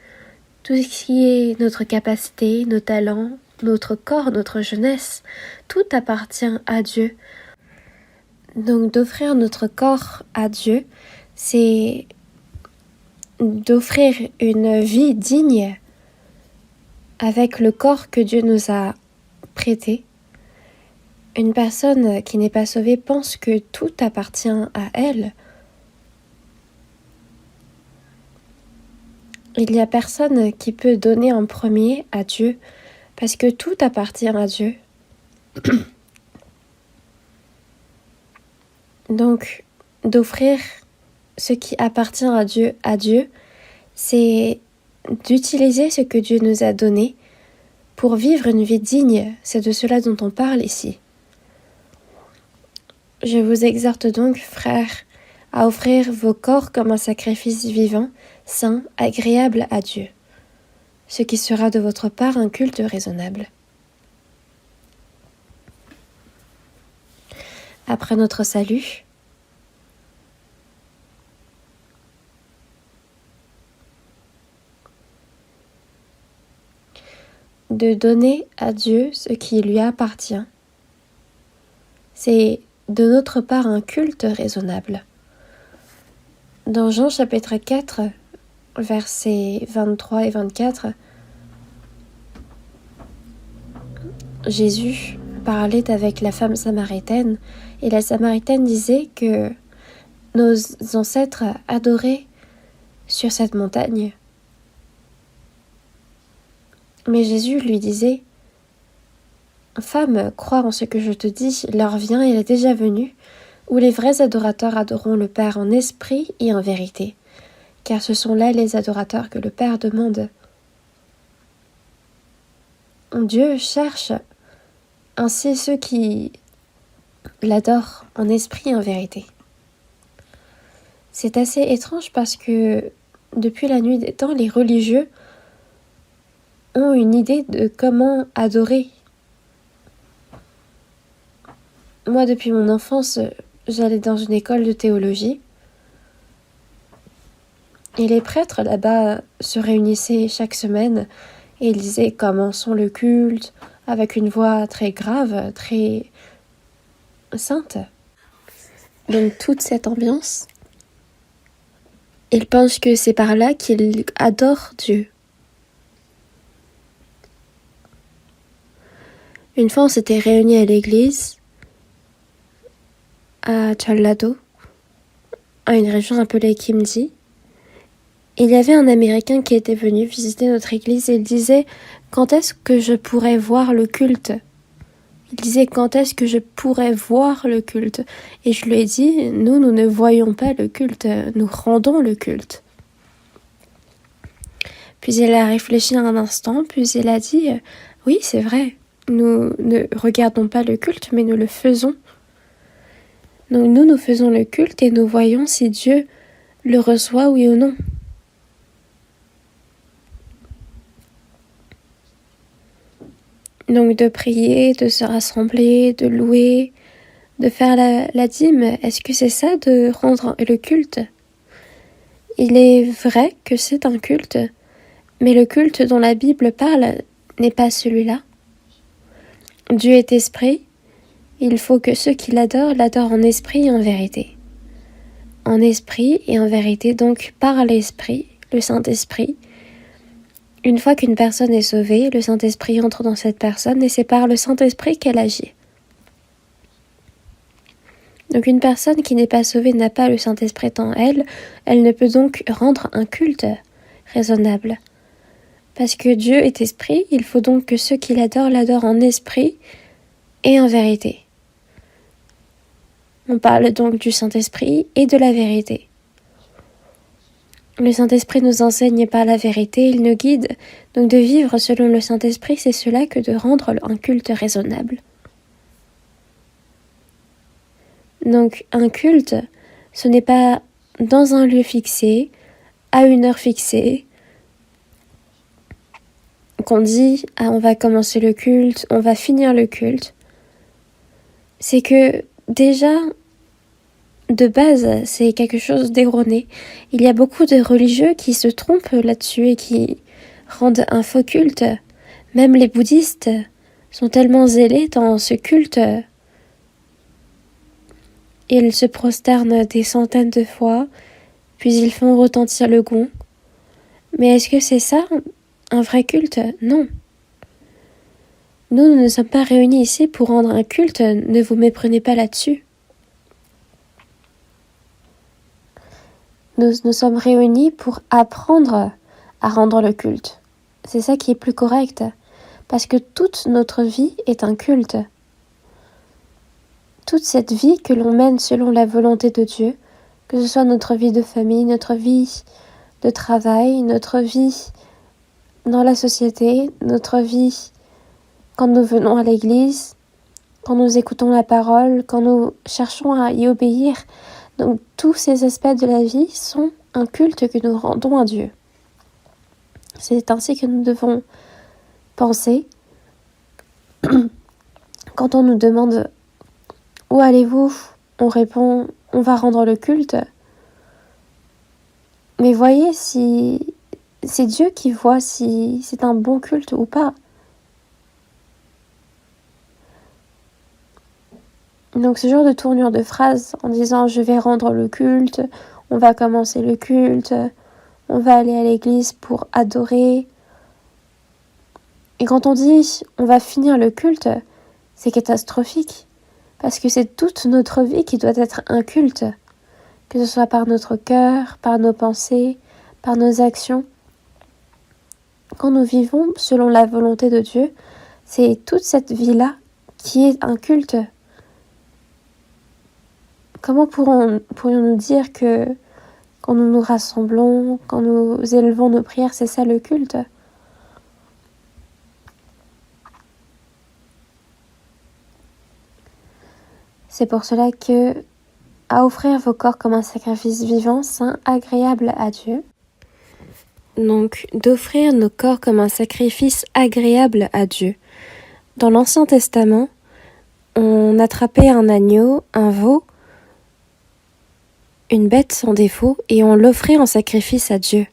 tout ce qui est notre capacité, nos talents, notre corps, notre jeunesse, tout appartient à Dieu. Donc d'offrir notre corps à Dieu, c'est d'offrir une vie digne avec le corps que Dieu nous a prêté. Une personne qui n'est pas sauvée pense que tout appartient à elle. Il n'y a personne qui peut donner en premier à Dieu parce que tout appartient à Dieu. Donc, d'offrir ce qui appartient à Dieu, c'est d'utiliser ce que Dieu nous a donné pour vivre une vie digne. C'est de cela dont on parle ici. Je vous exhorte donc, frères, à offrir vos corps comme un sacrifice vivant, saint, agréable à Dieu, ce qui sera de votre part un culte raisonnable. Après notre salut, de donner à Dieu ce qui lui appartient, c'est de notre part un culte raisonnable. Dans Jean chapitre 4, versets 23 et 24, Jésus parlait avec la femme samaritaine, et la samaritaine disait que nos ancêtres adoraient sur cette montagne. Mais Jésus lui disait « Femme, crois en ce que je te dis, l'heure vient, elle est déjà venue, où les vrais adorateurs adoreront le Père en esprit et en vérité, car ce sont là les adorateurs que le Père demande. » Dieu cherche ainsi ceux qui l'adorent en esprit et en vérité. C'est assez étrange parce que depuis la nuit des temps, les religieux ont une idée de comment adorer. Moi, depuis mon enfance, j'allais dans une école de théologie et les prêtres là-bas se réunissaient chaque semaine et ils disaient commençons le culte avec une voix très grave, très sainte. Donc toute cette ambiance, ils pensent que c'est par là qu'ils adorent Dieu. Une fois, on s'était réunis à l'église, à Challado, à une région appelée Kimdi. Il y avait un Américain qui était venu visiter notre église et il disait « Quand est-ce que je pourrais voir le culte ?» Il disait « Quand est-ce que je pourrais voir le culte ?» Et je lui ai dit « Nous ne voyons pas le culte, nous rendons le culte. » Puis il a réfléchi un instant, puis il a dit « Oui, c'est vrai, nous ne regardons pas le culte, mais nous le faisons. » Donc nous faisons le culte et nous voyons si Dieu le reçoit, oui ou non. Donc de prier, de se rassembler, de louer, de faire la dîme, est-ce que c'est ça de rendre le culte ? Il est vrai que c'est un culte, mais le culte dont la Bible parle n'est pas celui-là. Dieu est esprit, il faut que ceux qui l'adorent en esprit et en vérité. En esprit et en vérité, donc par l'esprit, le Saint-Esprit. Une fois qu'une personne est sauvée, le Saint-Esprit entre dans cette personne et c'est par le Saint-Esprit qu'elle agit. Donc une personne qui n'est pas sauvée n'a pas le Saint-Esprit en elle, elle ne peut donc rendre un culte raisonnable. Parce que Dieu est esprit, il faut donc que ceux qui l'adorent en esprit et en vérité. On parle donc du Saint-Esprit et de la vérité. Le Saint-Esprit nous enseigne par la vérité, il nous guide. Donc de vivre selon le Saint-Esprit, c'est cela que de rendre un culte raisonnable. Donc un culte, ce n'est pas dans un lieu fixé, à une heure fixée, qu'on dit « Ah, on va commencer le culte, on va finir le culte ». C'est que déjà, de base, c'est quelque chose d'erroné. Il y a beaucoup de religieux qui se trompent là-dessus et qui rendent un faux culte. Même les bouddhistes sont tellement zélés dans ce culte. Ils se prosternent des centaines de fois, puis ils font retentir le gong. Mais est-ce que c'est ça, un vrai culte ? Non. Nous ne sommes pas réunis ici pour rendre un culte, ne vous méprenez pas là-dessus. Nous sommes réunis pour apprendre à rendre le culte. C'est ça qui est plus correct, parce que toute notre vie est un culte. Toute cette vie que l'on mène selon la volonté de Dieu, que ce soit notre vie de famille, notre vie de travail, notre vie dans la société, notre vie quand nous venons à l'église, quand nous écoutons la parole, quand nous cherchons à y obéir. Donc tous ces aspects de la vie sont un culte que nous rendons à Dieu. C'est ainsi que nous devons penser. Quand on nous demande « Où allez-vous ?» on répond « On va rendre le culte ». Mais voyez si c'est Dieu qui voit si c'est un bon culte ou pas. Donc ce genre de tournure de phrase en disant « Je vais rendre le culte », « On va commencer le culte », « On va aller à l'église pour adorer ». Et quand on dit « On va finir le culte », c'est catastrophique. Parce que c'est toute notre vie qui doit être un culte. Que ce soit par notre cœur, par nos pensées, par nos actions. Quand nous vivons selon la volonté de Dieu, c'est toute cette vie-là qui est un culte. Comment pourrions-nous dire que quand nous nous rassemblons, quand nous élevons nos prières, c'est ça le culte ? C'est pour cela que, à offrir vos corps comme un sacrifice vivant, saint, agréable à Dieu. Donc, d'offrir nos corps comme un sacrifice agréable à Dieu. Dans l'Ancien Testament, on attrapait un agneau, un veau, une bête sans défaut, et on l'offrait en sacrifice à Dieu.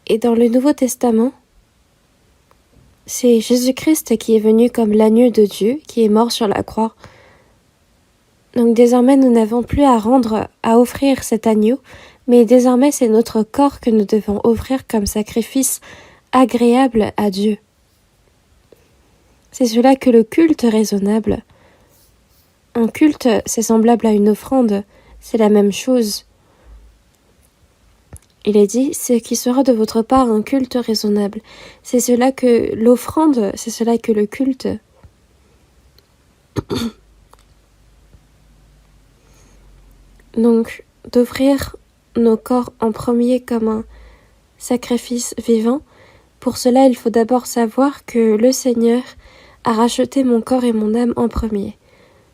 Et dans le Nouveau Testament, c'est Jésus-Christ qui est venu comme l'agneau de Dieu, qui est mort sur la croix. Donc désormais, nous n'avons plus à offrir cet agneau, Mais désormais, c'est notre corps que nous devons offrir comme sacrifice agréable à Dieu. C'est cela que le culte raisonnable. Un culte, c'est semblable à une offrande, c'est la même chose. Il est dit, ce qui sera de votre part un culte raisonnable. C'est cela que l'offrande, c'est cela que le culte. Donc, d'offrir nos corps en premier comme un sacrifice vivant, pour cela il faut d'abord savoir que le Seigneur a racheté mon corps et mon âme en premier.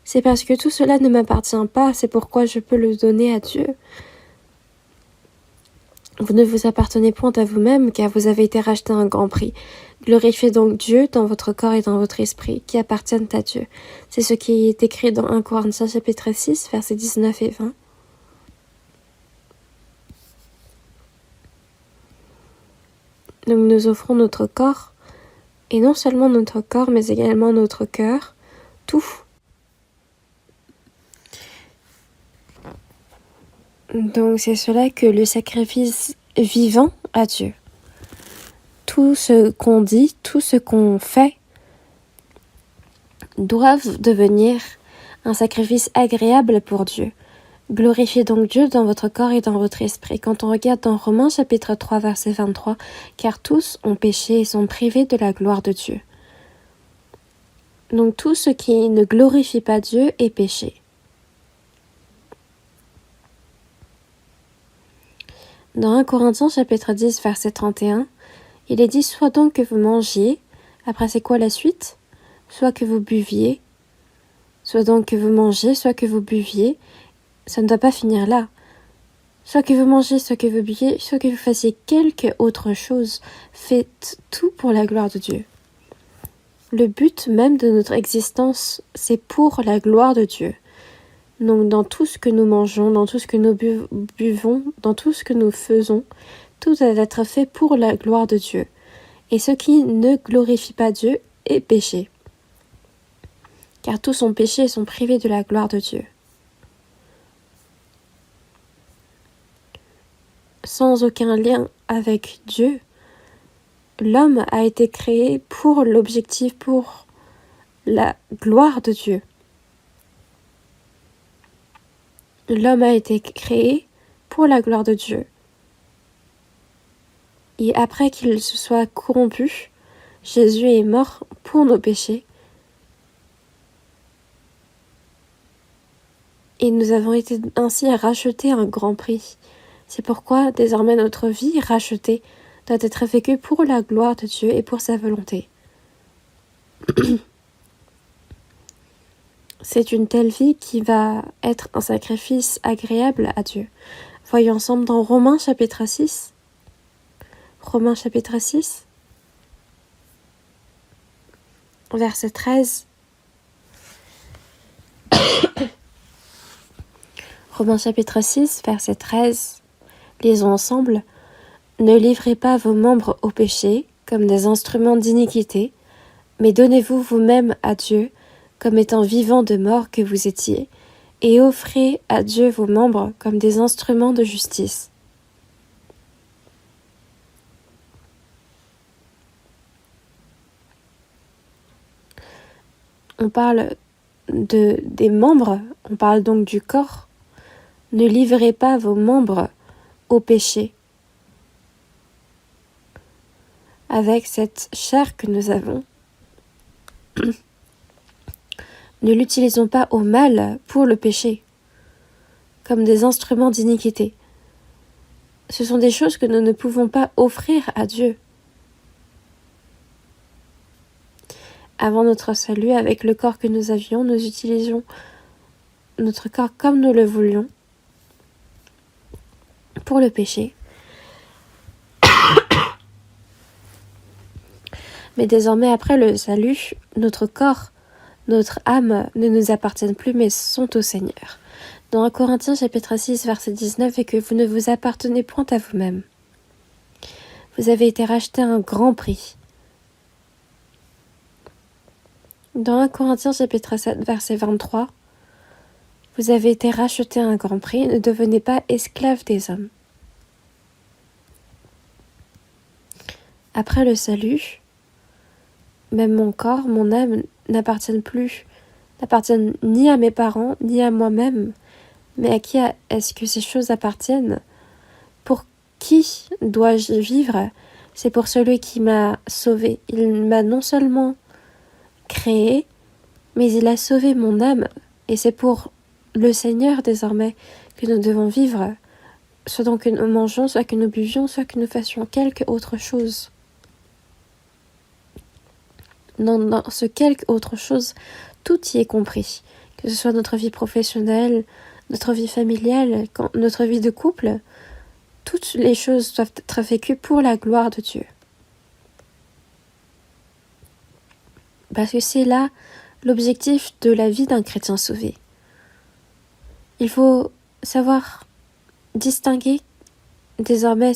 C'est parce que tout cela ne m'appartient pas, c'est pourquoi je peux le donner à Dieu. Vous ne vous appartenez point à vous-même, car vous avez été racheté à un grand prix. Glorifiez donc Dieu dans votre corps et dans votre esprit, qui appartiennent à Dieu. C'est ce qui est écrit dans 1 Corinthiens chapitre 6, versets 19 et 20. Donc nous offrons notre corps, et non seulement notre corps, mais également notre cœur, tout. Donc c'est cela que le sacrifice vivant à Dieu. Tout ce qu'on dit, tout ce qu'on fait, doivent devenir un sacrifice agréable pour Dieu. Glorifiez donc Dieu dans votre corps et dans votre esprit. Quand on regarde dans Romains chapitre 3 verset 23, car tous ont péché et sont privés de la gloire de Dieu. Donc tout ce qui ne glorifie pas Dieu est péché. Dans 1 Corinthiens chapitre 10 verset 31, il est dit, soit donc que vous mangiez, après c'est quoi la suite? Soit que vous buviez, soit donc que vous mangiez, soit que vous buviez, ça ne doit pas finir là. Soit que vous mangez, soit que vous buviez, soit que vous fassiez quelque autre chose, faites tout pour la gloire de Dieu. Le but même de notre existence, c'est pour la gloire de Dieu. Donc dans tout ce que nous mangeons, dans tout ce que nous buvons, dans tout ce que nous faisons, tout doit être fait pour la gloire de Dieu. Et ce qui ne glorifie pas Dieu est péché. Car tous ont péché et sont privés de la gloire de Dieu. Sans aucun lien avec Dieu, l'homme a été créé pour l'objectif, pour la gloire de Dieu. L'homme a été créé pour la gloire de Dieu. Et après qu'il se soit corrompu, Jésus est mort pour nos péchés. Et nous avons été ainsi rachetés à un grand prix. C'est pourquoi désormais notre vie rachetée doit être vécue pour la gloire de Dieu et pour sa volonté. C'est une telle vie qui va être un sacrifice agréable à Dieu. Voyons ensemble dans Romains chapitre 6. Romains chapitre 6, verset 13. Romains chapitre 6, verset 13. Lisons ensemble. Ne livrez pas vos membres au péché comme des instruments d'iniquité, mais donnez-vous vous-même à Dieu comme étant vivants de mort que vous étiez, et offrez à Dieu vos membres comme des instruments de justice. On parle des membres, on parle donc du corps. Ne livrez pas vos membres au péché. Avec cette chair que nous avons, ne l'utilisons pas au mal pour le péché, comme des instruments d'iniquité. Ce sont des choses que nous ne pouvons pas offrir à Dieu. Avant notre salut, avec le corps que nous avions, nous utilisions notre corps comme nous le voulions pour le péché. Mais désormais, après le salut, notre corps, notre âme ne nous appartiennent plus, mais sont au Seigneur. Dans 1 Corinthiens chapitre 6, verset 19, et que vous ne vous appartenez point à vous-même. Vous avez été rachetés à un grand prix. Dans 1 Corinthiens chapitre 7, verset 23, vous avez été rachetés à un grand prix, ne devenez pas esclaves des hommes. Après le salut, même mon corps, mon âme n'appartiennent ni à mes parents, ni à moi-même, mais à qui est-ce que ces choses appartiennent? Pour qui dois-je vivre? C'est pour celui qui m'a sauvé. Il m'a non seulement créé, mais il a sauvé mon âme, et c'est pour le Seigneur désormais que nous devons vivre, soit donc que nous mangeons, soit que nous buvions, soit que nous fassions quelque autre chose. Dans ce quelque autre chose, tout y est compris, que ce soit notre vie professionnelle, notre vie familiale, notre vie de couple, toutes les choses doivent être vécues pour la gloire de Dieu. Parce que c'est là l'objectif de la vie d'un chrétien sauvé. Il faut savoir distinguer désormais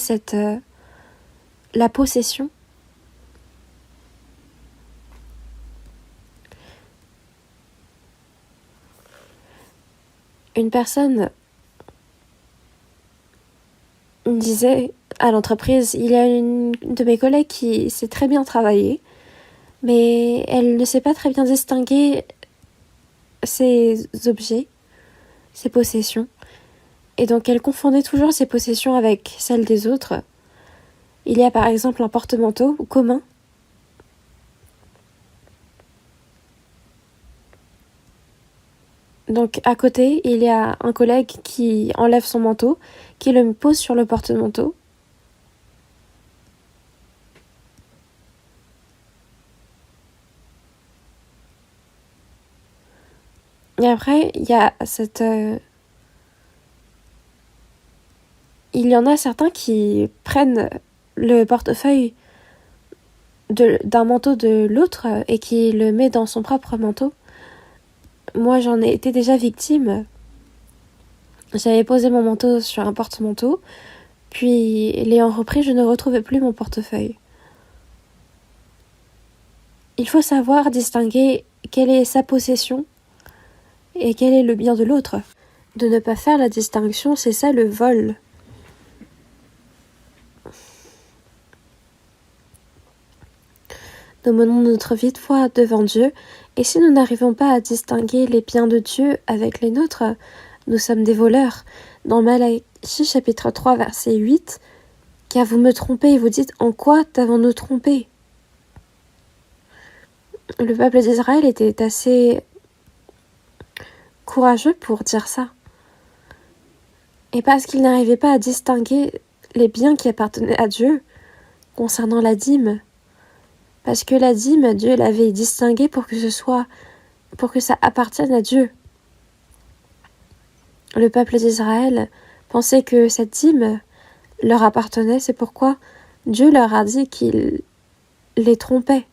la possession une personne me disait à l'entreprise, il y a une de mes collègues qui sait très bien travailler, mais elle ne sait pas très bien distinguer ses objets, ses possessions. Et donc elle confondait toujours ses possessions avec celles des autres. Il y a par exemple un porte-manteau commun. Donc à côté, il y a un collègue qui enlève son manteau, qui le pose sur le porte-manteau. Et après, il y a il y en a certains qui prennent le portefeuille d'un manteau de l'autre et qui le met dans son propre manteau. Moi, j'en ai été déjà victime. J'avais posé mon manteau sur un porte-manteau, puis l'ayant repris, je ne retrouvais plus mon portefeuille. Il faut savoir distinguer quelle est sa possession et quel est le bien de l'autre. De ne pas faire la distinction, c'est ça le vol. Nous menons notre vie de foi devant Dieu, et si nous n'arrivons pas à distinguer les biens de Dieu avec les nôtres, nous sommes des voleurs. Dans Malachie chapitre 3 verset 8, « Car vous me trompez et vous dites, en quoi t'avons-nous trompé ?» Le peuple d'Israël était assez courageux pour dire ça. Et parce qu'il n'arrivait pas à distinguer les biens qui appartenaient à Dieu concernant la dîme, parce que la dîme, Dieu l'avait distinguée pour que ça appartienne à Dieu. Le peuple d'Israël pensait que cette dîme leur appartenait, c'est pourquoi Dieu leur a dit qu'il le trompait.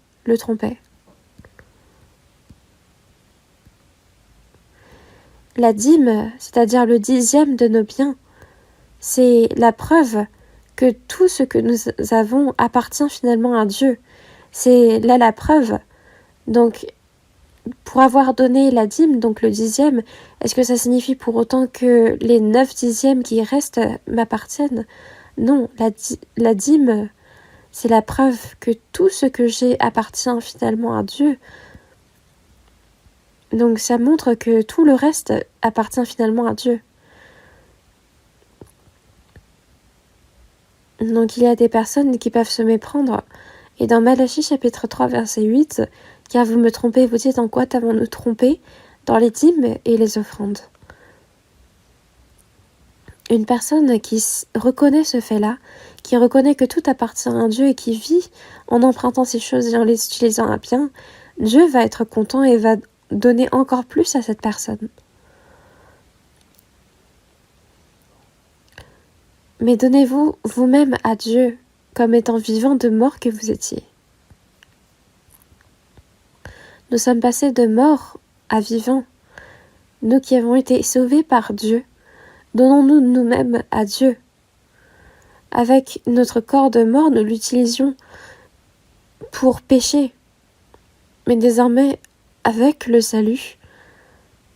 La dîme, c'est-à-dire le 10e de nos biens, c'est la preuve que tout ce que nous avons appartient finalement à Dieu. C'est là la preuve. Donc, pour avoir donné la dîme, donc le 10e, est-ce que ça signifie pour autant que les 9 dixièmes qui restent m'appartiennent? Non, la dîme, c'est la preuve que tout ce que j'ai appartient finalement à Dieu. Donc ça montre que tout le reste appartient finalement à Dieu. Donc il y a des personnes qui peuvent se méprendre. Et dans Malachie chapitre 3 verset 8, « Car vous me trompez, vous dites en quoi t'avons-nous trompé dans les dîmes et les offrandes ?» Une personne qui reconnaît ce fait-là, qui reconnaît que tout appartient à Dieu et qui vit en empruntant ces choses et en les utilisant à bien, Dieu va être content et va donner encore plus à cette personne. Mais donnez-vous vous-même à Dieu comme étant vivant de mort que vous étiez. Nous sommes passés de mort à vivant. Nous qui avons été sauvés par Dieu, donnons-nous nous-mêmes à Dieu. Avec notre corps de mort, nous l'utilisions pour pécher. Mais désormais, avec le salut,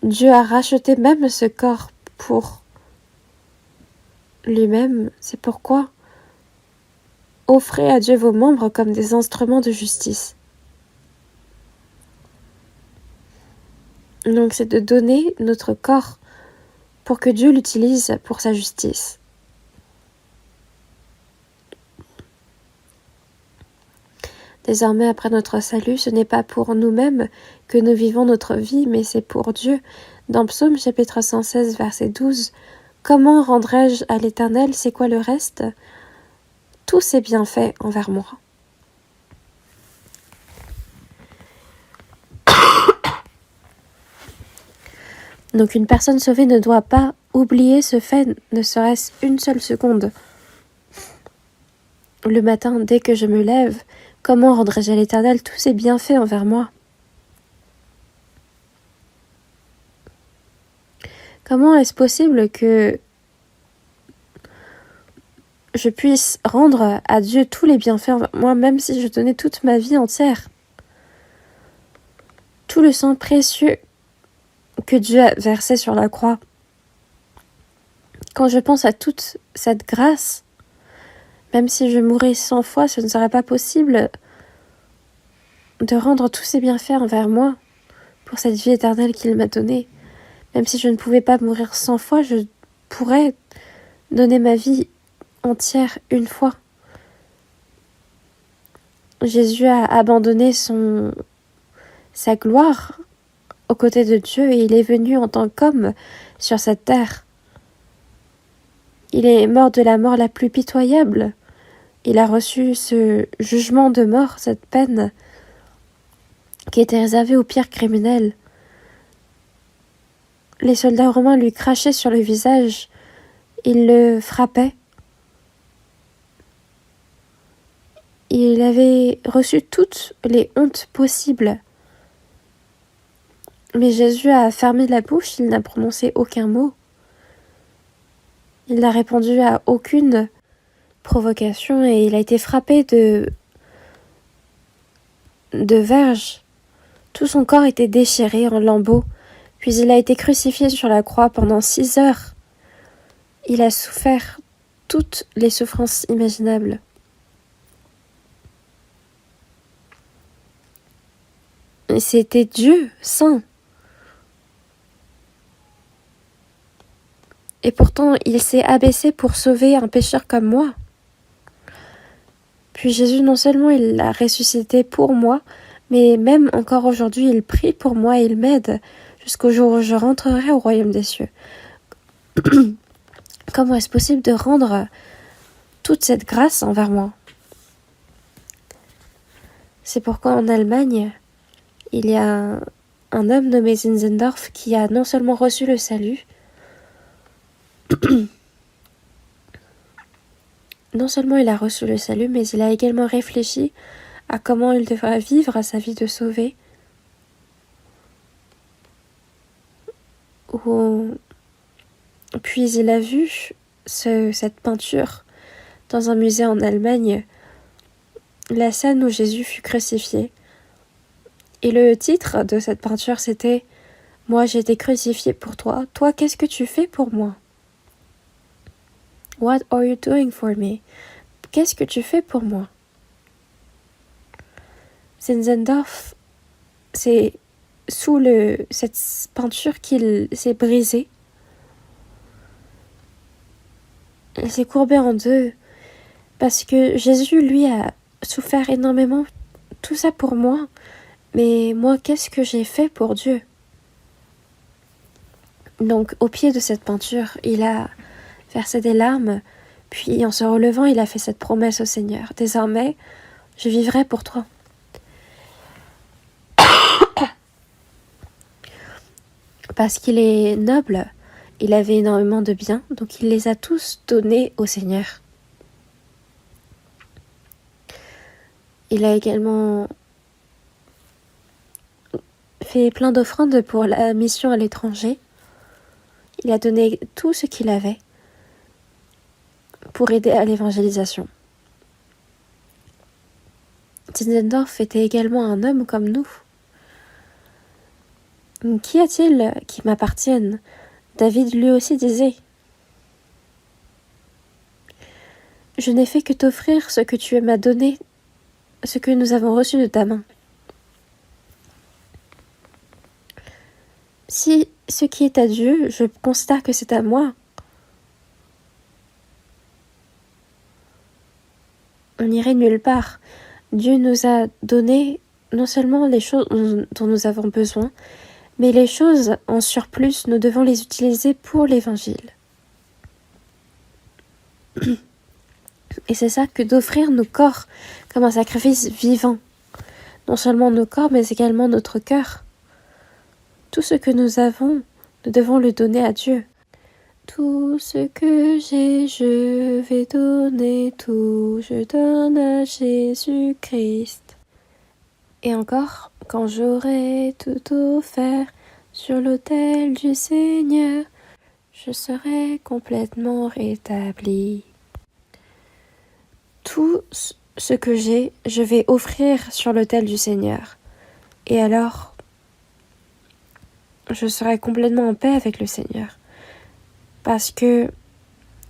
Dieu a racheté même ce corps pour lui-même. C'est pourquoi Offrez à Dieu vos membres comme des instruments de justice. Donc c'est de donner notre corps pour que Dieu l'utilise pour sa justice. Désormais, après notre salut, ce n'est pas pour nous-mêmes que nous vivons notre vie, mais c'est pour Dieu. Dans Psaume chapitre 116, verset 12, « Comment rendrai-je à l'Éternel, c'est quoi le reste ? Tous ses bienfaits envers moi. » Donc une personne sauvée ne doit pas oublier ce fait, ne serait-ce une seule seconde. Le matin, dès que je me lève, comment rendrai-je à l'Éternel tous ses bienfaits envers moi ? Comment est-ce possible que je puisse rendre à Dieu tous les bienfaits envers moi, même si je donnais toute ma vie entière ? Tout le sang précieux que Dieu a versé sur la croix. Quand je pense à toute cette grâce, même si je mourais 100 fois, ce ne serait pas possible de rendre tous ses bienfaits envers moi pour cette vie éternelle qu'il m'a donnée. Même si je ne pouvais pas mourir 100 fois, je pourrais donner ma vie entière une fois. Jésus a abandonné sa gloire aux côtés de Dieu et il est venu en tant qu'homme sur cette terre. Il est mort de la mort la plus pitoyable. Il a reçu ce jugement de mort, cette peine qui était réservée aux pires criminels. Les soldats romains lui crachaient sur le visage, ils le frappaient. Il avait reçu toutes les hontes possibles. Mais Jésus a fermé la bouche, il n'a prononcé aucun mot. Il n'a répondu à aucune provocation et il a été frappé de verges. Tout son corps était déchiré en lambeaux, puis il a été crucifié sur la croix pendant 6 heures. Il a souffert toutes les souffrances imaginables. Et c'était Dieu, saint. Et pourtant, il s'est abaissé pour sauver un pécheur comme moi. Puis Jésus, non seulement il l'a ressuscité pour moi, mais même encore aujourd'hui, il prie pour moi et il m'aide jusqu'au jour où je rentrerai au royaume des cieux. Comment est-ce possible de rendre toute cette grâce envers moi ? C'est pourquoi en Allemagne, il y a un homme nommé Zinzendorf qui a non seulement reçu le salut, non seulement il a reçu le salut, mais il a également réfléchi à comment il devrait vivre sa vie de sauvé. Puis il a vu cette peinture dans un musée en Allemagne, la scène où Jésus fut crucifié. Et le titre de cette peinture, c'était « Moi j'ai été crucifié pour toi, toi qu'est-ce que tu fais pour moi ?» What are you doing for me? Qu'est-ce que tu fais pour moi? Zinzendorf, c'est sous cette peinture qu'il s'est brisé. Il s'est courbé en deux parce que Jésus, lui, a souffert énormément, tout ça pour moi. Mais moi, qu'est-ce que j'ai fait pour Dieu? Donc, au pied de cette peinture, il a versé des larmes, puis en se relevant, il a fait cette promesse au Seigneur. Désormais, je vivrai pour toi. Parce qu'il est noble, il avait énormément de biens, donc il les a tous donnés au Seigneur. Il a également fait plein d'offrandes pour la mission à l'étranger. Il a donné tout ce qu'il avait pour aider à l'évangélisation. Zinzendorf était également un homme comme nous. Qu'y a-t-il qui m'appartienne? David lui aussi disait. Je n'ai fait que t'offrir ce que tu m'as donné, ce que nous avons reçu de ta main. Si ce qui est à Dieu, je constate que c'est à moi, on n'irait nulle part. Dieu nous a donné non seulement les choses dont nous avons besoin, mais les choses en surplus, nous devons les utiliser pour l'Évangile. Et c'est ça que d'offrir nos corps comme un sacrifice vivant. Non seulement nos corps, mais également notre cœur. Tout ce que nous avons, nous devons le donner à Dieu. Tout ce que j'ai, je vais donner tout, je donne à Jésus-Christ. Et encore, quand j'aurai tout offert sur l'autel du Seigneur, je serai complètement rétabli. Tout ce que j'ai, je vais offrir sur l'autel du Seigneur. Et alors, je serai complètement en paix avec le Seigneur. Parce que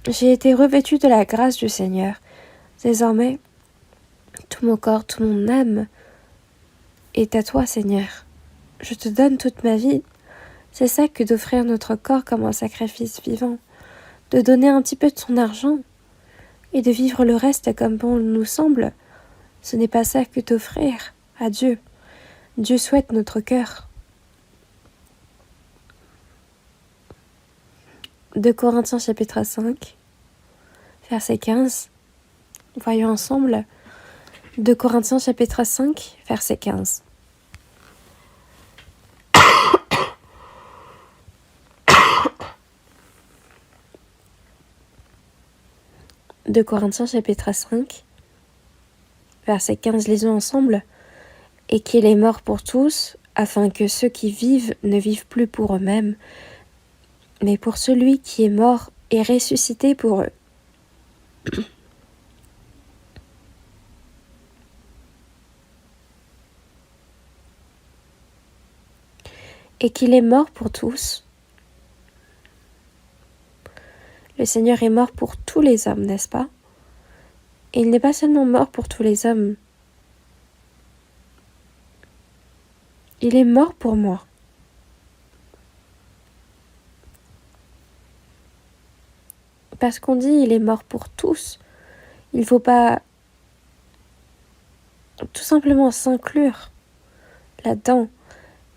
j'ai été revêtue de la grâce du Seigneur. Désormais, tout mon corps, toute mon âme est à toi, Seigneur. Je te donne toute ma vie. C'est ça que d'offrir notre corps comme un sacrifice vivant, de donner un petit peu de son argent et de vivre le reste comme bon nous semble. Ce n'est pas ça que d'offrir à Dieu. Dieu souhaite notre cœur. 2 Corinthiens chapitre 5, verset 15. Voyons ensemble 2 Corinthiens chapitre 5, verset 15. De Corinthiens chapitre 5, verset 15, lisons ensemble. Et qu'il est mort pour tous, afin que ceux qui vivent ne vivent plus pour eux-mêmes, mais pour celui qui est mort et ressuscité pour eux. Et qu'il est mort pour tous. Le Seigneur est mort pour tous les hommes, n'est-ce pas? Et il n'est pas seulement mort pour tous les hommes. Il est mort pour moi. Parce qu'on dit il est mort pour tous. Il ne faut pas tout simplement s'inclure là-dedans.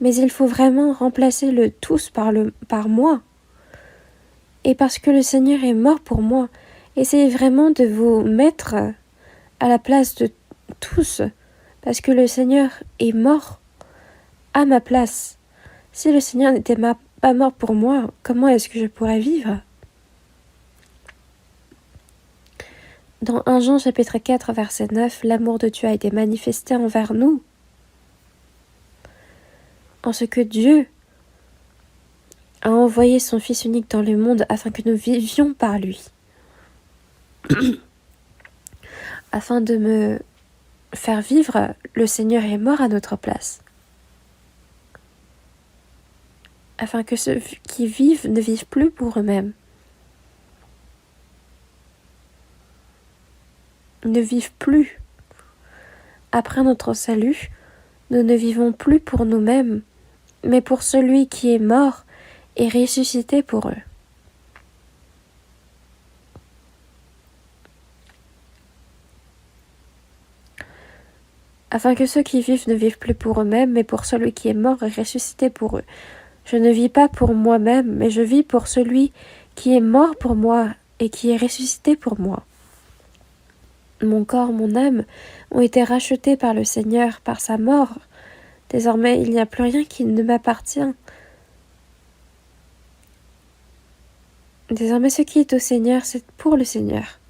Mais il faut vraiment remplacer le tous par moi. Et parce que le Seigneur est mort pour moi, essayez vraiment de vous mettre à la place de tous. Parce que le Seigneur est mort à ma place. Si le Seigneur n'était pas mort pour moi, comment est-ce que je pourrais vivre? Dans 1 Jean chapitre 4 verset 9, l'amour de Dieu a été manifesté envers nous. En ce que Dieu a envoyé son Fils unique dans le monde afin que nous vivions par lui. Afin de me faire vivre, le Seigneur est mort à notre place. Afin que ceux qui vivent ne vivent plus pour eux-mêmes. Ne vivent plus. Après notre salut, nous ne vivons plus pour nous-mêmes, mais pour celui qui est mort et ressuscité pour eux. Afin que ceux qui vivent ne vivent plus pour eux-mêmes, mais pour celui qui est mort et ressuscité pour eux. Je ne vis pas pour moi-même, mais je vis pour celui qui est mort pour moi et qui est ressuscité pour moi. Mon corps, mon âme ont été rachetés par le Seigneur, par sa mort. Désormais, il n'y a plus rien qui ne m'appartient. Désormais, ce qui est au Seigneur, c'est pour le Seigneur.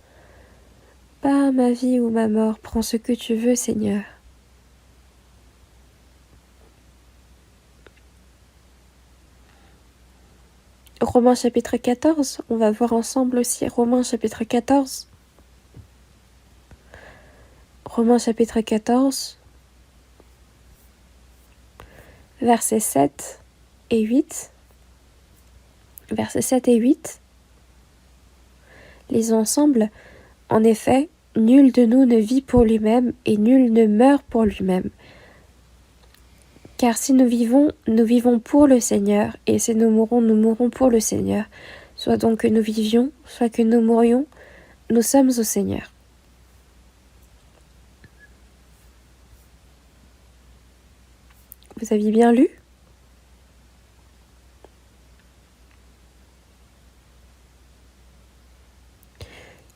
Pas ma vie ou ma mort, prends ce que tu veux, Seigneur. Romains chapitre 14, on va voir ensemble aussi Romains chapitre 14. Romains chapitre 14, versets 7 et 8. Versets 7 et 8. Lisons ensemble. En effet, nul de nous ne vit pour lui-même et nul ne meurt pour lui-même. Car si nous vivons pour le Seigneur, et si nous mourrons pour le Seigneur. Soit donc que nous vivions, soit que nous mourions, nous sommes au Seigneur. Vous aviez bien lu ?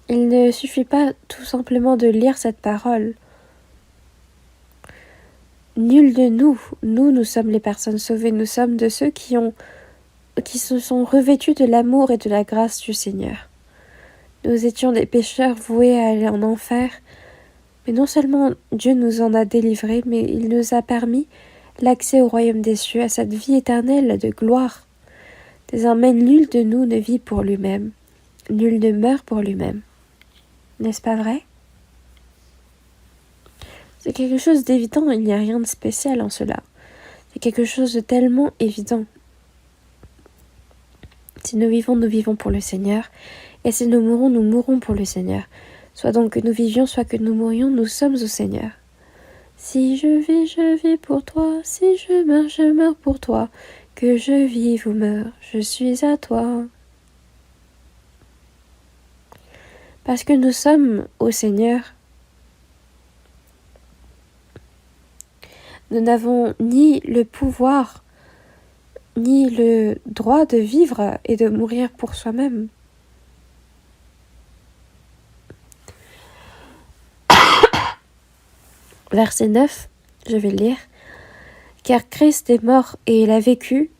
Il ne suffit pas tout simplement de lire cette parole. Nul de nous sommes les personnes sauvées, nous sommes de ceux qui se sont revêtus de l'amour et de la grâce du Seigneur. Nous étions des pécheurs voués à aller en enfer, mais non seulement Dieu nous en a délivrés, mais il nous a permis l'accès au royaume des cieux, à cette vie éternelle de gloire. Désormais, nul de nous ne vit pour lui-même, nul ne meurt pour lui-même. N'est-ce pas vrai ? C'est quelque chose d'évident, il n'y a rien de spécial en cela. C'est quelque chose de tellement évident. Si nous vivons pour le Seigneur, et si nous mourrons pour le Seigneur. Soit donc que nous vivions, soit que nous mourions, nous sommes au Seigneur. Si je vis pour toi, si je meurs pour toi, que je vive ou meure, je suis à toi. Parce que nous sommes au Seigneur, nous n'avons ni le pouvoir, ni le droit de vivre et de mourir pour soi-même. Verset 9, je vais le lire. Car Christ est mort et il a vécu.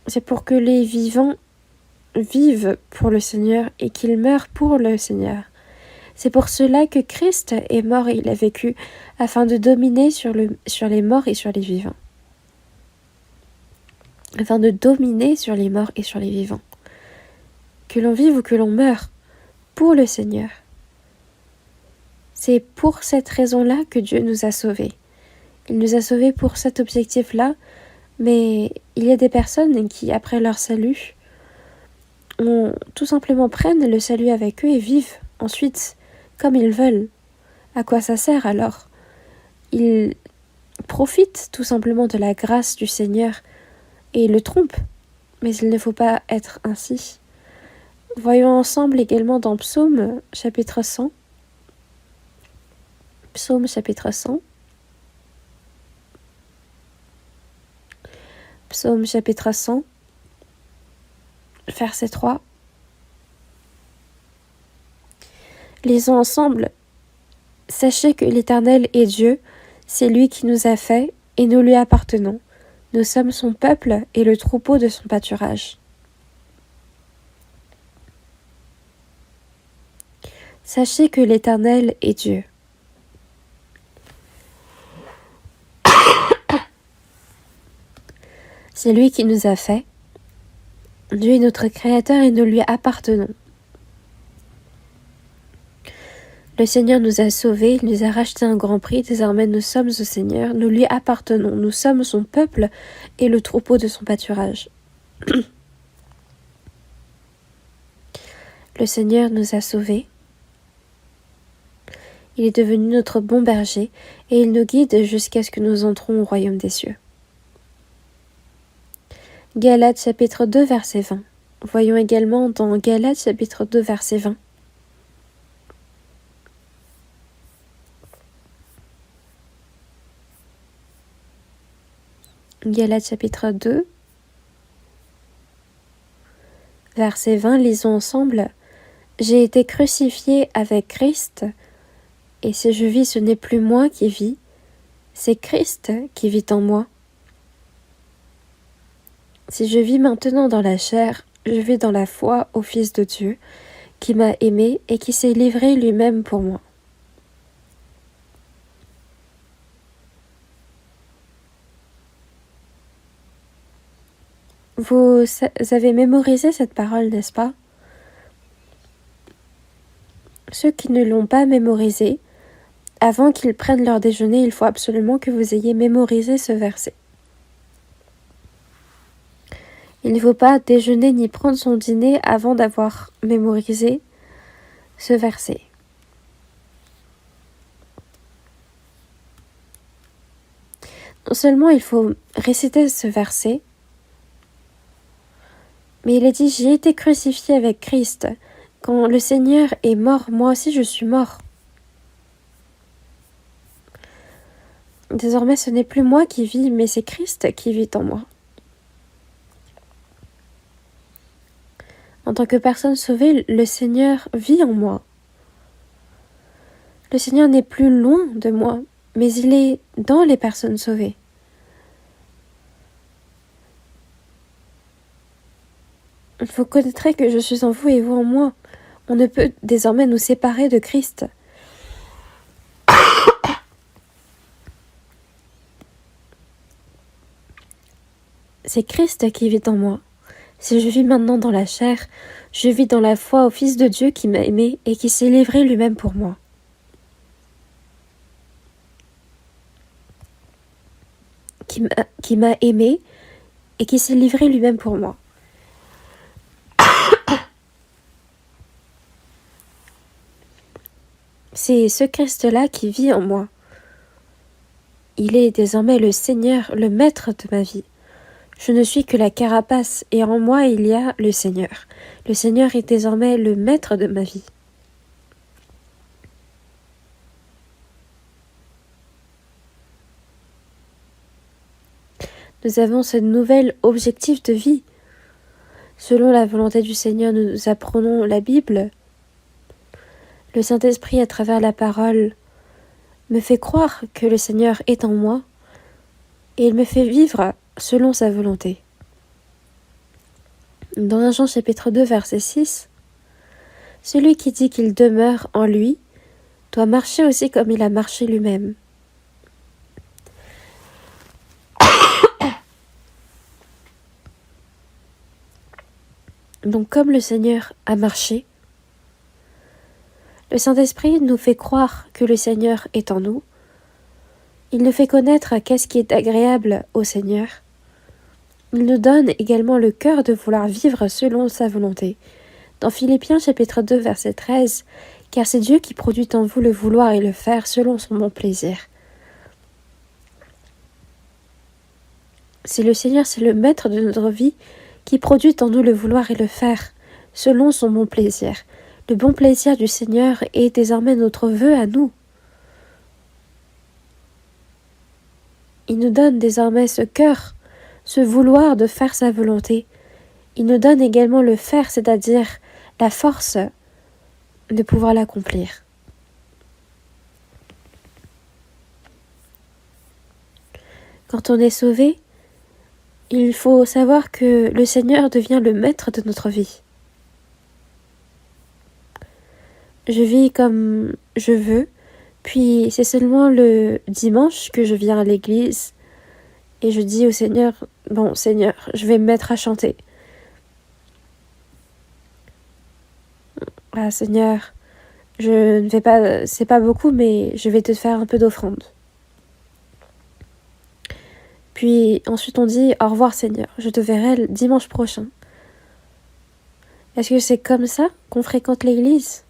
C'est pour que les vivants vivent pour le Seigneur et qu'ils meurent pour le Seigneur. C'est pour cela que Christ est mort et il a vécu, afin de dominer sur les morts et sur les vivants. Afin de dominer sur les morts et sur les vivants. Que l'on vive ou que l'on meure, pour le Seigneur. C'est pour cette raison-là que Dieu nous a sauvés. Il nous a sauvés pour cet objectif-là, mais il y a des personnes qui, après leur salut, tout simplement prennent le salut avec eux et vivent ensuite comme ils veulent. À quoi ça sert alors ? Ils profitent tout simplement de la grâce du Seigneur et le trompent, mais il ne faut pas être ainsi. Voyons ensemble également dans Psaume chapitre 100. Psaume chapitre 100. Psaume chapitre 100, verset 3. Lisons ensemble. Sachez que l'Éternel est Dieu, c'est lui qui nous a fait, et nous lui appartenons. Nous sommes son peuple et le troupeau de son pâturage. Sachez que l'Éternel est Dieu. C'est lui qui nous a fait. Dieu est notre Créateur et nous lui appartenons. Le Seigneur nous a sauvés, il nous a racheté un grand prix, désormais nous sommes au Seigneur, nous lui appartenons, nous sommes son peuple et le troupeau de son pâturage. Le Seigneur nous a sauvés, il est devenu notre bon berger et il nous guide jusqu'à ce que nous entrons au royaume des cieux. Galates chapitre 2 verset 20. Voyons également dans Galates chapitre 2 verset 20. Galates chapitre 2 verset 20, lisons ensemble. J'ai été crucifié avec Christ, et si je vis, ce n'est plus moi qui vis, c'est Christ qui vit en moi. Si je vis maintenant dans la chair, je vis dans la foi au Fils de Dieu, qui m'a aimé et qui s'est livré lui-même pour moi. Vous avez mémorisé cette parole, n'est-ce pas ? Ceux qui ne l'ont pas mémorisée, avant qu'ils prennent leur déjeuner, il faut absolument que vous ayez mémorisé ce verset. Il ne faut pas déjeuner ni prendre son dîner avant d'avoir mémorisé ce verset. Non seulement il faut réciter ce verset, mais il est dit « J'ai été crucifié avec Christ. Quand le Seigneur est mort, moi aussi je suis mort. » Désormais, ce n'est plus moi qui vis, mais c'est Christ qui vit en moi. En tant que personne sauvée, le Seigneur vit en moi. Le Seigneur n'est plus loin de moi, mais il est dans les personnes sauvées. Vous connaîtrez que je suis en vous et vous en moi. On ne peut désormais nous séparer de Christ. C'est Christ qui vit en moi. Si je vis maintenant dans la chair, je vis dans la foi au Fils de Dieu qui m'a aimé et qui s'est livré lui-même pour moi. Qui m'a aimé et qui s'est livré lui-même pour moi. C'est ce Christ-là qui vit en moi. Il est désormais le Seigneur, le maître de ma vie. Je ne suis que la carapace, et en moi il y a le Seigneur. Le Seigneur est désormais le maître de ma vie. Nous avons ce nouvel objectif de vie. Selon la volonté du Seigneur, nous apprenons la Bible. Le Saint-Esprit, à travers la parole, me fait croire que le Seigneur est en moi, et il me fait vivre selon sa volonté. Dans 1 Jean chapitre 2, verset 6, « Celui qui dit qu'il demeure en lui doit marcher aussi comme il a marché lui-même. » Donc comme le Seigneur a marché, le Saint-Esprit nous fait croire que le Seigneur est en nous. Il nous fait connaître qu'est-ce qui est agréable au Seigneur. Il nous donne également le cœur de vouloir vivre selon sa volonté. Dans Philippiens chapitre 2 verset 13, « Car c'est Dieu qui produit en vous le vouloir et le faire selon son bon plaisir. » C'est le Seigneur, c'est le maître de notre vie qui produit en nous le vouloir et le faire selon son bon plaisir. Le bon plaisir du Seigneur est désormais notre vœu à nous. Il nous donne désormais ce cœur, ce vouloir de faire sa volonté. Il nous donne également le faire, c'est-à-dire la force de pouvoir l'accomplir. Quand on est sauvé, il faut savoir que le Seigneur devient le maître de notre vie. Je vis comme je veux, puis c'est seulement le dimanche que je viens à l'église et je dis au Seigneur, « Bon Seigneur, je vais me mettre à chanter. » Ah Seigneur, je ne vais pas, c'est pas beaucoup, mais je vais te faire un peu d'offrande. Puis ensuite on dit « Au revoir Seigneur, je te verrai le dimanche prochain. » Est-ce que c'est comme ça qu'on fréquente l'église ?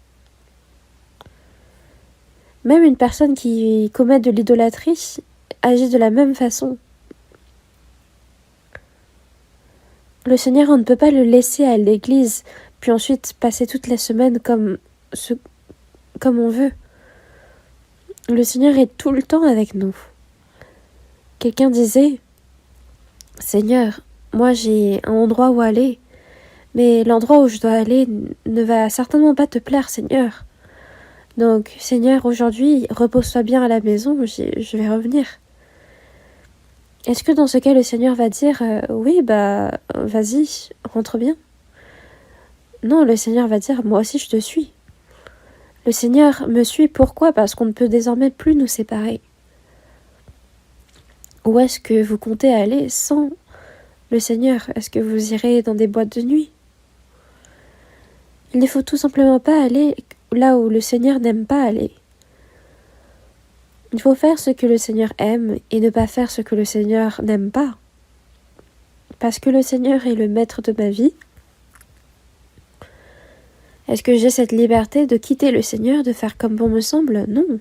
Même une personne qui commet de l'idolâtrie agit de la même façon. Le Seigneur, on ne peut pas le laisser à l'église, puis ensuite passer toute la semaine comme on veut. Le Seigneur est tout le temps avec nous. Quelqu'un disait, « Seigneur, moi j'ai un endroit où aller, mais l'endroit où je dois aller ne va certainement pas te plaire, Seigneur. Donc, Seigneur, aujourd'hui, repose-toi bien à la maison, je vais revenir. » Est-ce que dans ce cas, le Seigneur va dire « Oui, vas-y, rentre bien ?» Non, le Seigneur va dire « Moi aussi, je te suis. » Le Seigneur me suit, pourquoi ? Parce qu'on ne peut désormais plus nous séparer. Où est-ce que vous comptez aller sans le Seigneur ? Est-ce que vous irez dans des boîtes de nuit ? Il ne faut tout simplement pas aller là où le Seigneur n'aime pas aller. Il faut faire ce que le Seigneur aime et ne pas faire ce que le Seigneur n'aime pas. parce que le Seigneur est le maître de ma vie? Est-ce que j'ai cette liberté de quitter le Seigneur, de faire comme bon me semble? Non.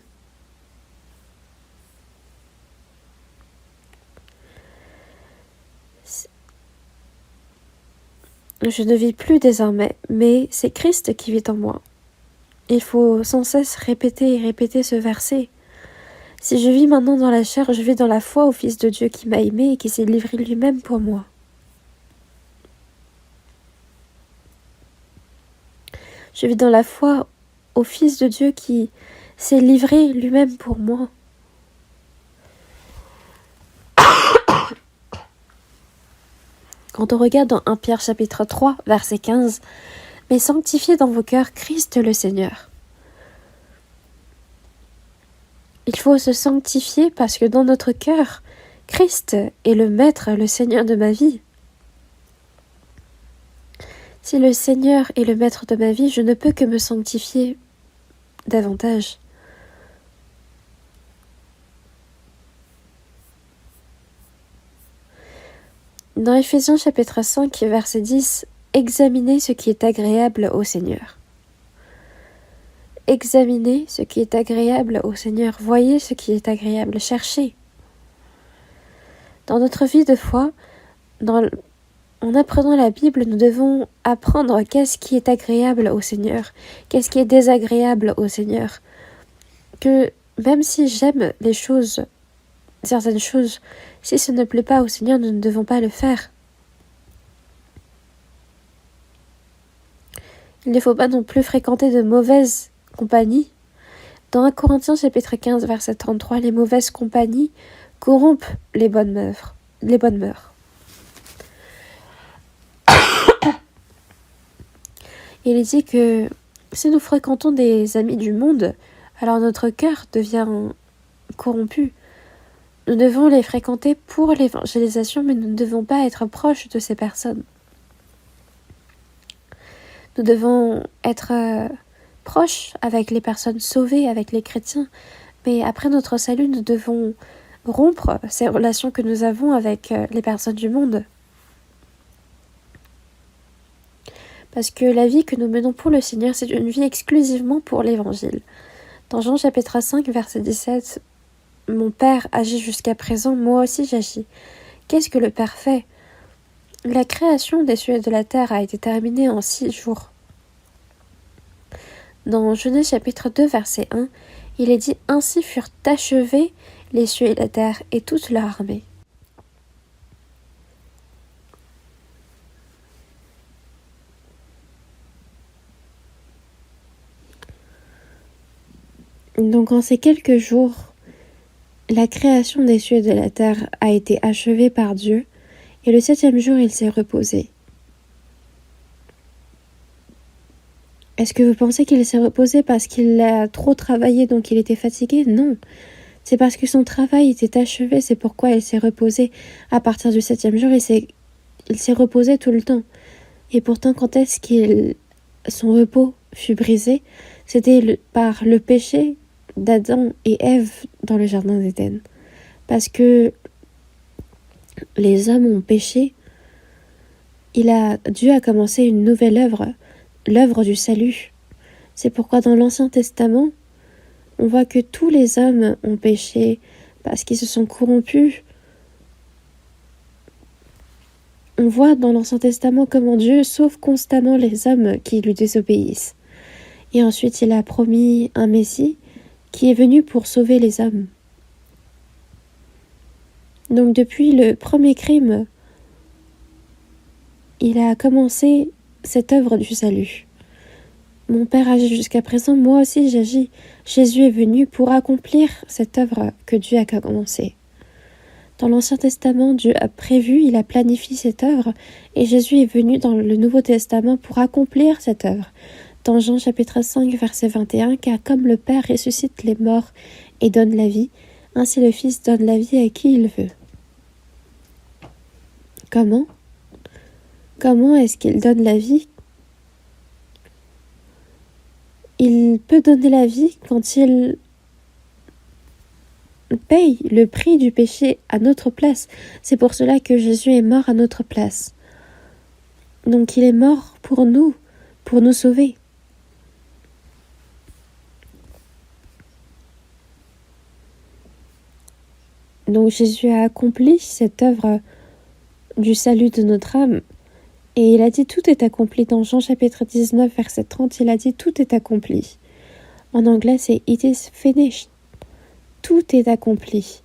Je ne vis plus désormais, mais c'est Christ qui vit en moi. Il faut sans cesse répéter et répéter ce verset. Si je vis maintenant dans la chair, je vis dans la foi au Fils de Dieu qui m'a aimé et qui s'est livré lui-même pour moi. Je vis dans la foi au Fils de Dieu qui s'est livré lui-même pour moi. Quand on regarde dans 1 Pierre chapitre 3, verset 15, « Mais sanctifiez dans vos cœurs Christ le Seigneur. » Il faut se sanctifier parce que dans notre cœur, Christ est le Maître, le Seigneur de ma vie. Si le Seigneur est le Maître de ma vie, je ne peux que me sanctifier davantage. Dans Éphésiens chapitre 5, verset 10, « Examinez ce qui est agréable au Seigneur. » Examinez ce qui est agréable au Seigneur. Voyez ce qui est agréable. Cherchez. Dans notre vie de foi, en apprenant la Bible, nous devons apprendre qu'est-ce qui est agréable au Seigneur, qu'est-ce qui est désagréable au Seigneur. Que même si j'aime certaines choses, si ce ne plaît pas au Seigneur, nous ne devons pas le faire. Il ne faut pas non plus fréquenter de mauvaises compagnies. Dans 1 Corinthiens chapitre 15, verset 33, les mauvaises compagnies corrompent les bonnes mœurs. Il est dit que si nous fréquentons des amis du monde, alors notre cœur devient corrompu. Nous devons les fréquenter pour l'évangélisation, mais nous ne devons pas être proches de ces personnes. Nous devons être proches avec les personnes sauvées, avec les chrétiens, mais après notre salut, nous devons rompre ces relations que nous avons avec les personnes du monde. Parce que la vie que nous menons pour le Seigneur, c'est une vie exclusivement pour l'Évangile. Dans Jean chapitre 5, verset 17, « Mon Père agit jusqu'à présent, moi aussi j'agis. » Qu'est-ce que le Père fait? La création des cieux et de la terre a été terminée en 6 jours. Dans Genèse chapitre 2, verset 1, il est dit « Ainsi furent achevés les cieux et la terre et toute leur armée. » Donc en ces quelques jours, la création des cieux et de la terre a été achevée par Dieu, et le 7e jour il s'est reposé. Est-ce que vous pensez qu'il s'est reposé parce qu'il a trop travaillé donc il était fatigué? Non, c'est parce que son travail était achevé, c'est pourquoi il s'est reposé. À partir du 7e jour, il s'est reposé tout le temps. Et pourtant, quand est-ce son repos fut brisé? C'était par le péché d'Adam et Ève dans le jardin d'Éden. Parce que les hommes ont péché, Dieu a commencé une nouvelle œuvre, l'œuvre du salut. C'est pourquoi dans l'Ancien Testament, on voit que tous les hommes ont péché parce qu'ils se sont corrompus. On voit dans l'Ancien Testament comment Dieu sauve constamment les hommes qui lui désobéissent. Et ensuite, il a promis un Messie qui est venu pour sauver les hommes. Donc depuis le premier crime, il a commencé cette œuvre du salut. Mon Père agit jusqu'à présent, moi aussi j'agis. Jésus est venu pour accomplir cette œuvre que Dieu a commencée. Dans l'Ancien Testament, Dieu a prévu, il a planifié cette œuvre, et Jésus est venu dans le Nouveau Testament pour accomplir cette œuvre. Dans Jean chapitre 5, verset 21, « Car comme le Père ressuscite les morts et donne la vie, ainsi le Fils donne la vie à qui il veut. » Comment? Comment est-ce qu'il donne la vie? Il peut donner la vie quand il paye le prix du péché à notre place. C'est pour cela que Jésus est mort à notre place. Donc il est mort pour nous sauver. Donc Jésus a accompli cette œuvre du salut de notre âme. Et il a dit tout est accompli. Dans Jean chapitre 19, verset 30, il a dit tout est accompli. En anglais, c'est it is finished. Tout est accompli.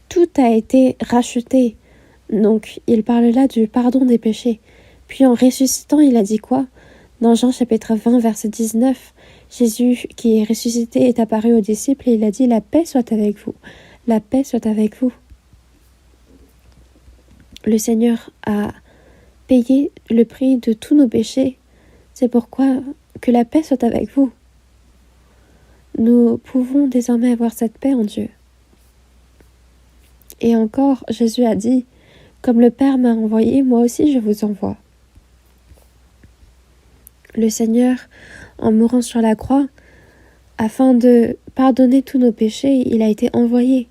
Tout a été racheté. Donc, il parle là du pardon des péchés. Puis en ressuscitant, il a dit quoi? Dans Jean chapitre 20, verset 19, Jésus qui est ressuscité est apparu aux disciples et il a dit la paix soit avec vous. La paix soit avec vous. Le Seigneur a payé le prix de tous nos péchés. C'est pourquoi que la paix soit avec vous. Nous pouvons désormais avoir cette paix en Dieu. Et encore, Jésus a dit, comme le Père m'a envoyé, moi aussi je vous envoie. Le Seigneur, en mourant sur la croix, afin de pardonner tous nos péchés, il a été envoyé.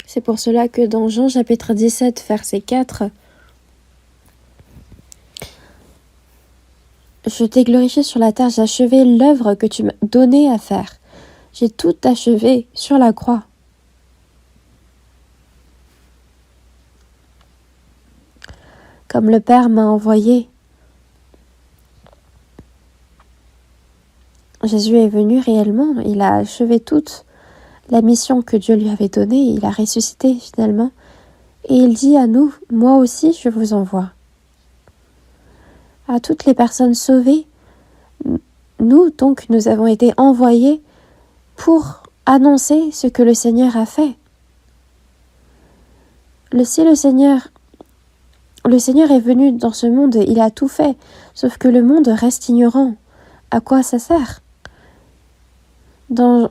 C'est pour cela que dans Jean chapitre 17, verset 4, je t'ai glorifié sur la terre, j'ai achevé l'œuvre que tu m'as donnée à faire. J'ai tout achevé sur la croix. Comme le Père m'a envoyé, Jésus est venu réellement, il a achevé toute la mission que Dieu lui avait donnée, il a ressuscité finalement, et il dit à nous, moi aussi je vous envoie. À toutes les personnes sauvées, nous donc nous avons été envoyés pour annoncer ce que le Seigneur a fait. Le Seigneur est venu dans ce monde, il a tout fait, sauf que le monde reste ignorant. À quoi ça sert? Dans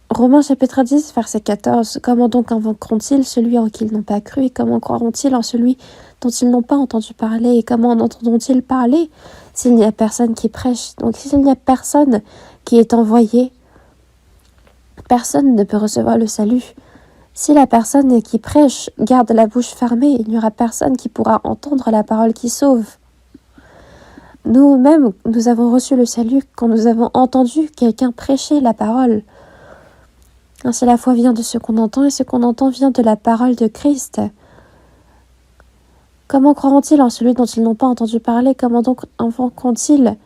Romains chapitre 10, verset 14, comment donc invoqueront-ils celui en qui ils n'ont pas cru, et comment croiront-ils en celui dont ils n'ont pas entendu parler, et comment en entendront-ils parler s'il n'y a personne qui prêche? Donc s'il n'y a personne qui est envoyé, personne ne peut recevoir le salut. Si la personne qui prêche garde la bouche fermée, il n'y aura personne qui pourra entendre la parole qui sauve. Nous-mêmes, nous avons reçu le salut quand nous avons entendu quelqu'un prêcher la parole. Ainsi la foi vient de ce qu'on entend, et ce qu'on entend vient de la parole de Christ. Comment croiront-ils en celui dont ils n'ont pas entendu parler? Comment donc invoqueront-ils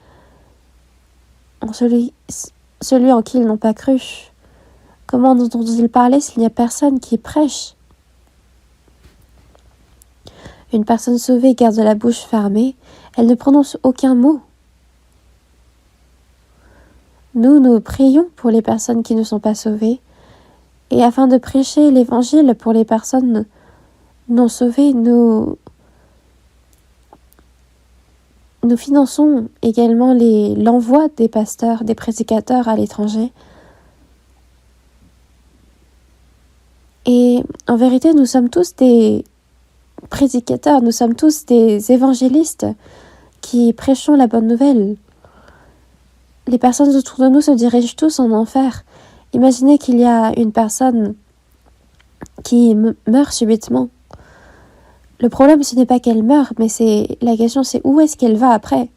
en celui en qui ils n'ont pas cru? Comment entendront-ils parler s'il n'y a personne qui prêche? Une personne sauvée garde la bouche fermée, elle ne prononce aucun mot. Nous prions pour les personnes qui ne sont pas sauvées, et afin de prêcher l'évangile pour les personnes non sauvées, nous finançons également l'envoi des pasteurs, des prédicateurs à l'étranger. Et en vérité, nous sommes tous des prédicateurs, nous sommes tous des évangélistes qui prêchons la bonne nouvelle. Les personnes autour de nous se dirigent tous en enfer. Imaginez qu'il y a une personne qui meurt subitement. Le problème, ce n'est pas qu'elle meurt, mais la question c'est où est-ce qu'elle va après?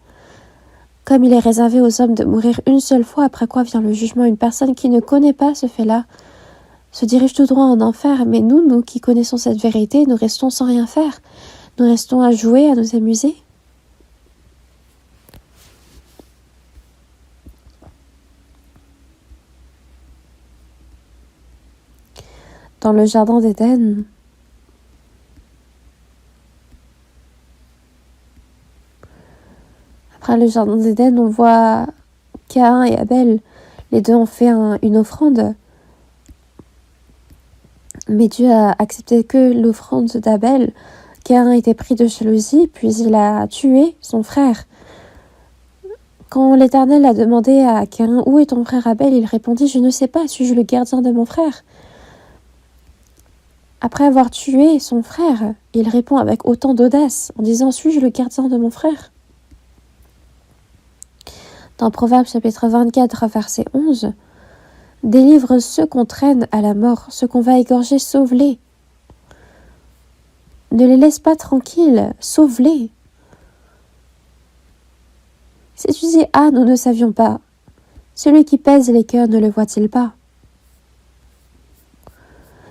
Comme il est réservé aux hommes de mourir une seule fois, après quoi vient le jugement, une personne qui ne connaît pas ce fait-là se dirige tout droit en enfer, mais nous qui connaissons cette vérité, nous restons sans rien faire. Nous restons à jouer, à nous amuser. Dans le jardin d'Éden, après le jardin d'Éden, on voit Caïn et Abel. Les deux ont fait une offrande. Mais Dieu a accepté que l'offrande d'Abel. Caïn était pris de jalousie, puis il a tué son frère. Quand l'Éternel a demandé à Caïn « Où est ton frère Abel ?» il répondit « Je ne sais pas, suis-je le gardien de mon frère ?» Après avoir tué son frère, il répond avec autant d'audace en disant « Suis-je le gardien de mon frère ?» Dans Proverbes chapitre 24, verset 11, Délivre ceux qu'on traîne à la mort, ceux qu'on va égorger, sauve-les. Ne les laisse pas tranquilles, sauve-les. Si tu dis « Ah, nous ne savions pas », celui qui pèse les cœurs ne le voit-il pas?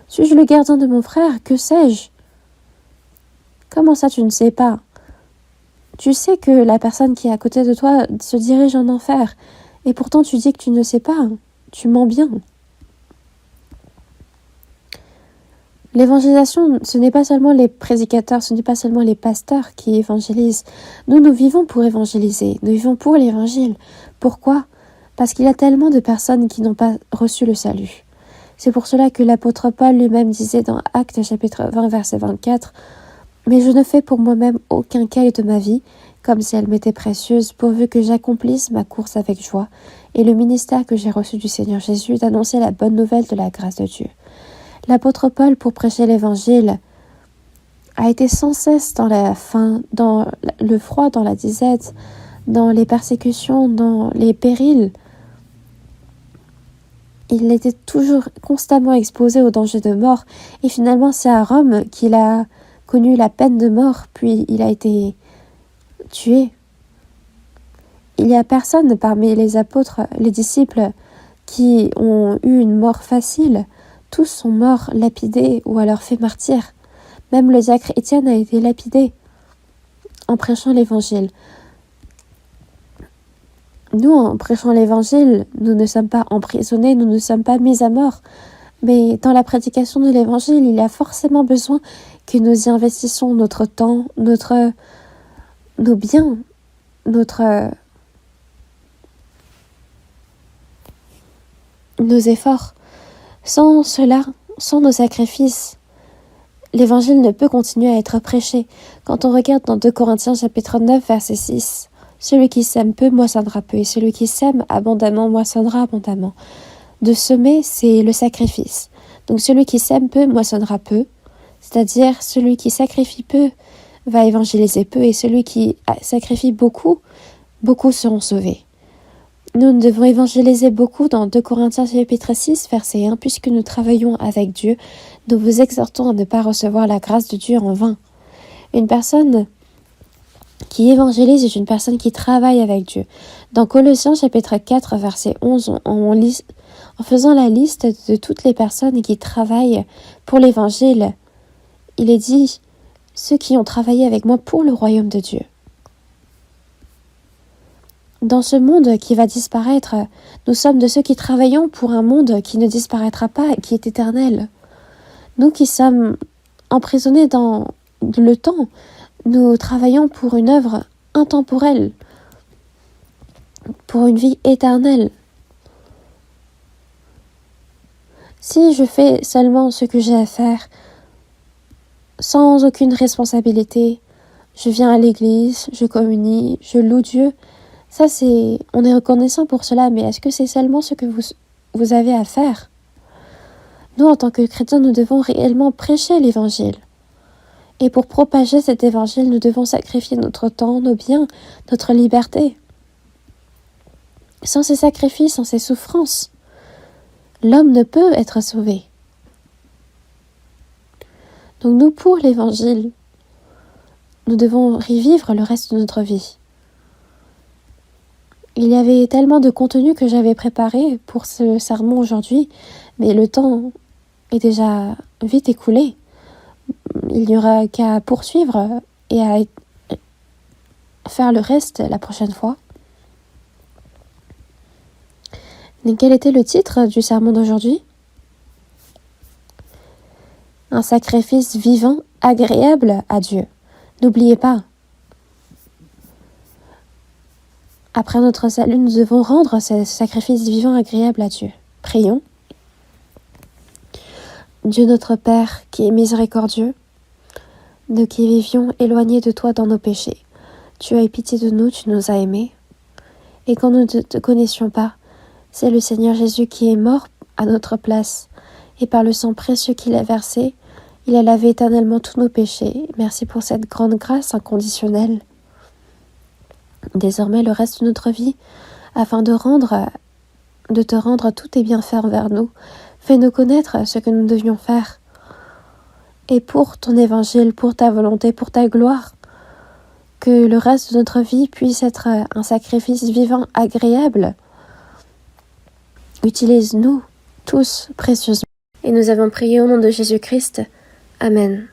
Suis-je le gardien de mon frère? Que sais-je? Comment ça tu ne sais pas? Tu sais que la personne qui est à côté de toi se dirige en enfer, et pourtant tu dis que tu ne sais pas. Tu mens bien. L'évangélisation, ce n'est pas seulement les prédicateurs, ce n'est pas seulement les pasteurs qui évangélisent. Nous vivons pour évangéliser, nous vivons pour l'évangile. Pourquoi? Parce qu'il y a tellement de personnes qui n'ont pas reçu le salut. C'est pour cela que l'apôtre Paul lui-même disait dans Actes chapitre 20 verset 24 « Mais je ne fais pour moi-même aucun caïd de ma vie, comme si elle m'était précieuse, pourvu que j'accomplisse ma course avec joie, et le ministère que j'ai reçu du Seigneur Jésus d'annoncer la bonne nouvelle de la grâce de Dieu. » L'apôtre Paul, pour prêcher l'évangile, a été sans cesse dans la faim, dans le froid, dans la disette, dans les persécutions, dans les périls. Il était toujours constamment exposé au danger de mort, et finalement c'est à Rome qu'il a connu la peine de mort, puis il a été tué. Il n'y a personne parmi les apôtres, les disciples, qui ont eu une mort facile. Tous sont morts lapidés ou alors faits martyrs. Même le diacre Étienne a été lapidé en prêchant l'évangile. Nous, en prêchant l'évangile, nous ne sommes pas emprisonnés, nous ne sommes pas mis à mort. Mais dans la prédication de l'évangile, il y a forcément besoin que nous y investissons notre temps, nos biens, nos efforts. Sans cela, sans nos sacrifices, l'évangile ne peut continuer à être prêché. Quand on regarde dans 2 Corinthiens chapitre 9 verset 6, celui qui sème peu moissonnera peu, et celui qui sème abondamment moissonnera abondamment. De semer, c'est le sacrifice. Donc celui qui sème peu moissonnera peu, c'est-à-dire celui qui sacrifie peu va évangéliser peu, et celui qui sacrifie beaucoup, beaucoup seront sauvés. Nous devons évangéliser beaucoup dans 2 Corinthiens chapitre 6, verset 1, puisque nous travaillons avec Dieu, nous vous exhortons à ne pas recevoir la grâce de Dieu en vain. Une personne qui évangélise est une personne qui travaille avec Dieu. Dans Colossiens chapitre 4, verset 11, en faisant la liste de toutes les personnes qui travaillent pour l'évangile, il est dit « ceux qui ont travaillé avec moi pour le royaume de Dieu ». Dans ce monde qui va disparaître, nous sommes de ceux qui travaillons pour un monde qui ne disparaîtra pas, qui est éternel. Nous qui sommes emprisonnés dans le temps, nous travaillons pour une œuvre intemporelle, pour une vie éternelle. Si je fais seulement ce que j'ai à faire, sans aucune responsabilité, je viens à l'église, je communie, je loue Dieu, ça on est reconnaissant pour cela, mais est-ce que c'est seulement ce que vous avez à faire? Nous, en tant que chrétiens, nous devons réellement prêcher l'évangile. Et pour propager cet évangile, nous devons sacrifier notre temps, nos biens, notre liberté. Sans ces sacrifices, sans ces souffrances, l'homme ne peut être sauvé. Donc nous, pour l'évangile, nous devons revivre le reste de notre vie. Il y avait tellement de contenu que j'avais préparé pour ce sermon aujourd'hui, mais le temps est déjà vite écoulé. Il n'y aura qu'à poursuivre et à faire le reste la prochaine fois. Mais quel était le titre du sermon d'aujourd'hui? Un sacrifice vivant, agréable à Dieu. N'oubliez pas, après notre salut, nous devons rendre ce sacrifice vivant, agréable à Dieu. Prions. Dieu notre Père, qui est miséricordieux, nous qui vivions éloignés de toi dans nos péchés, tu as eu pitié de nous, tu nous as aimés. Et quand nous ne te connaissions pas, c'est le Seigneur Jésus qui est mort à notre place. Et par le sang précieux qu'il a versé, il a lavé éternellement tous nos péchés. Merci pour cette grande grâce inconditionnelle. Désormais, le reste de notre vie, afin de rendre de te rendre tous tes bienfaits envers nous. Fais-nous connaître ce que nous devions faire. Et pour ton évangile, pour ta volonté, pour ta gloire, que le reste de notre vie puisse être un sacrifice vivant, agréable. Utilise-nous tous précieusement. Et nous avons prié au nom de Jésus-Christ. Amen.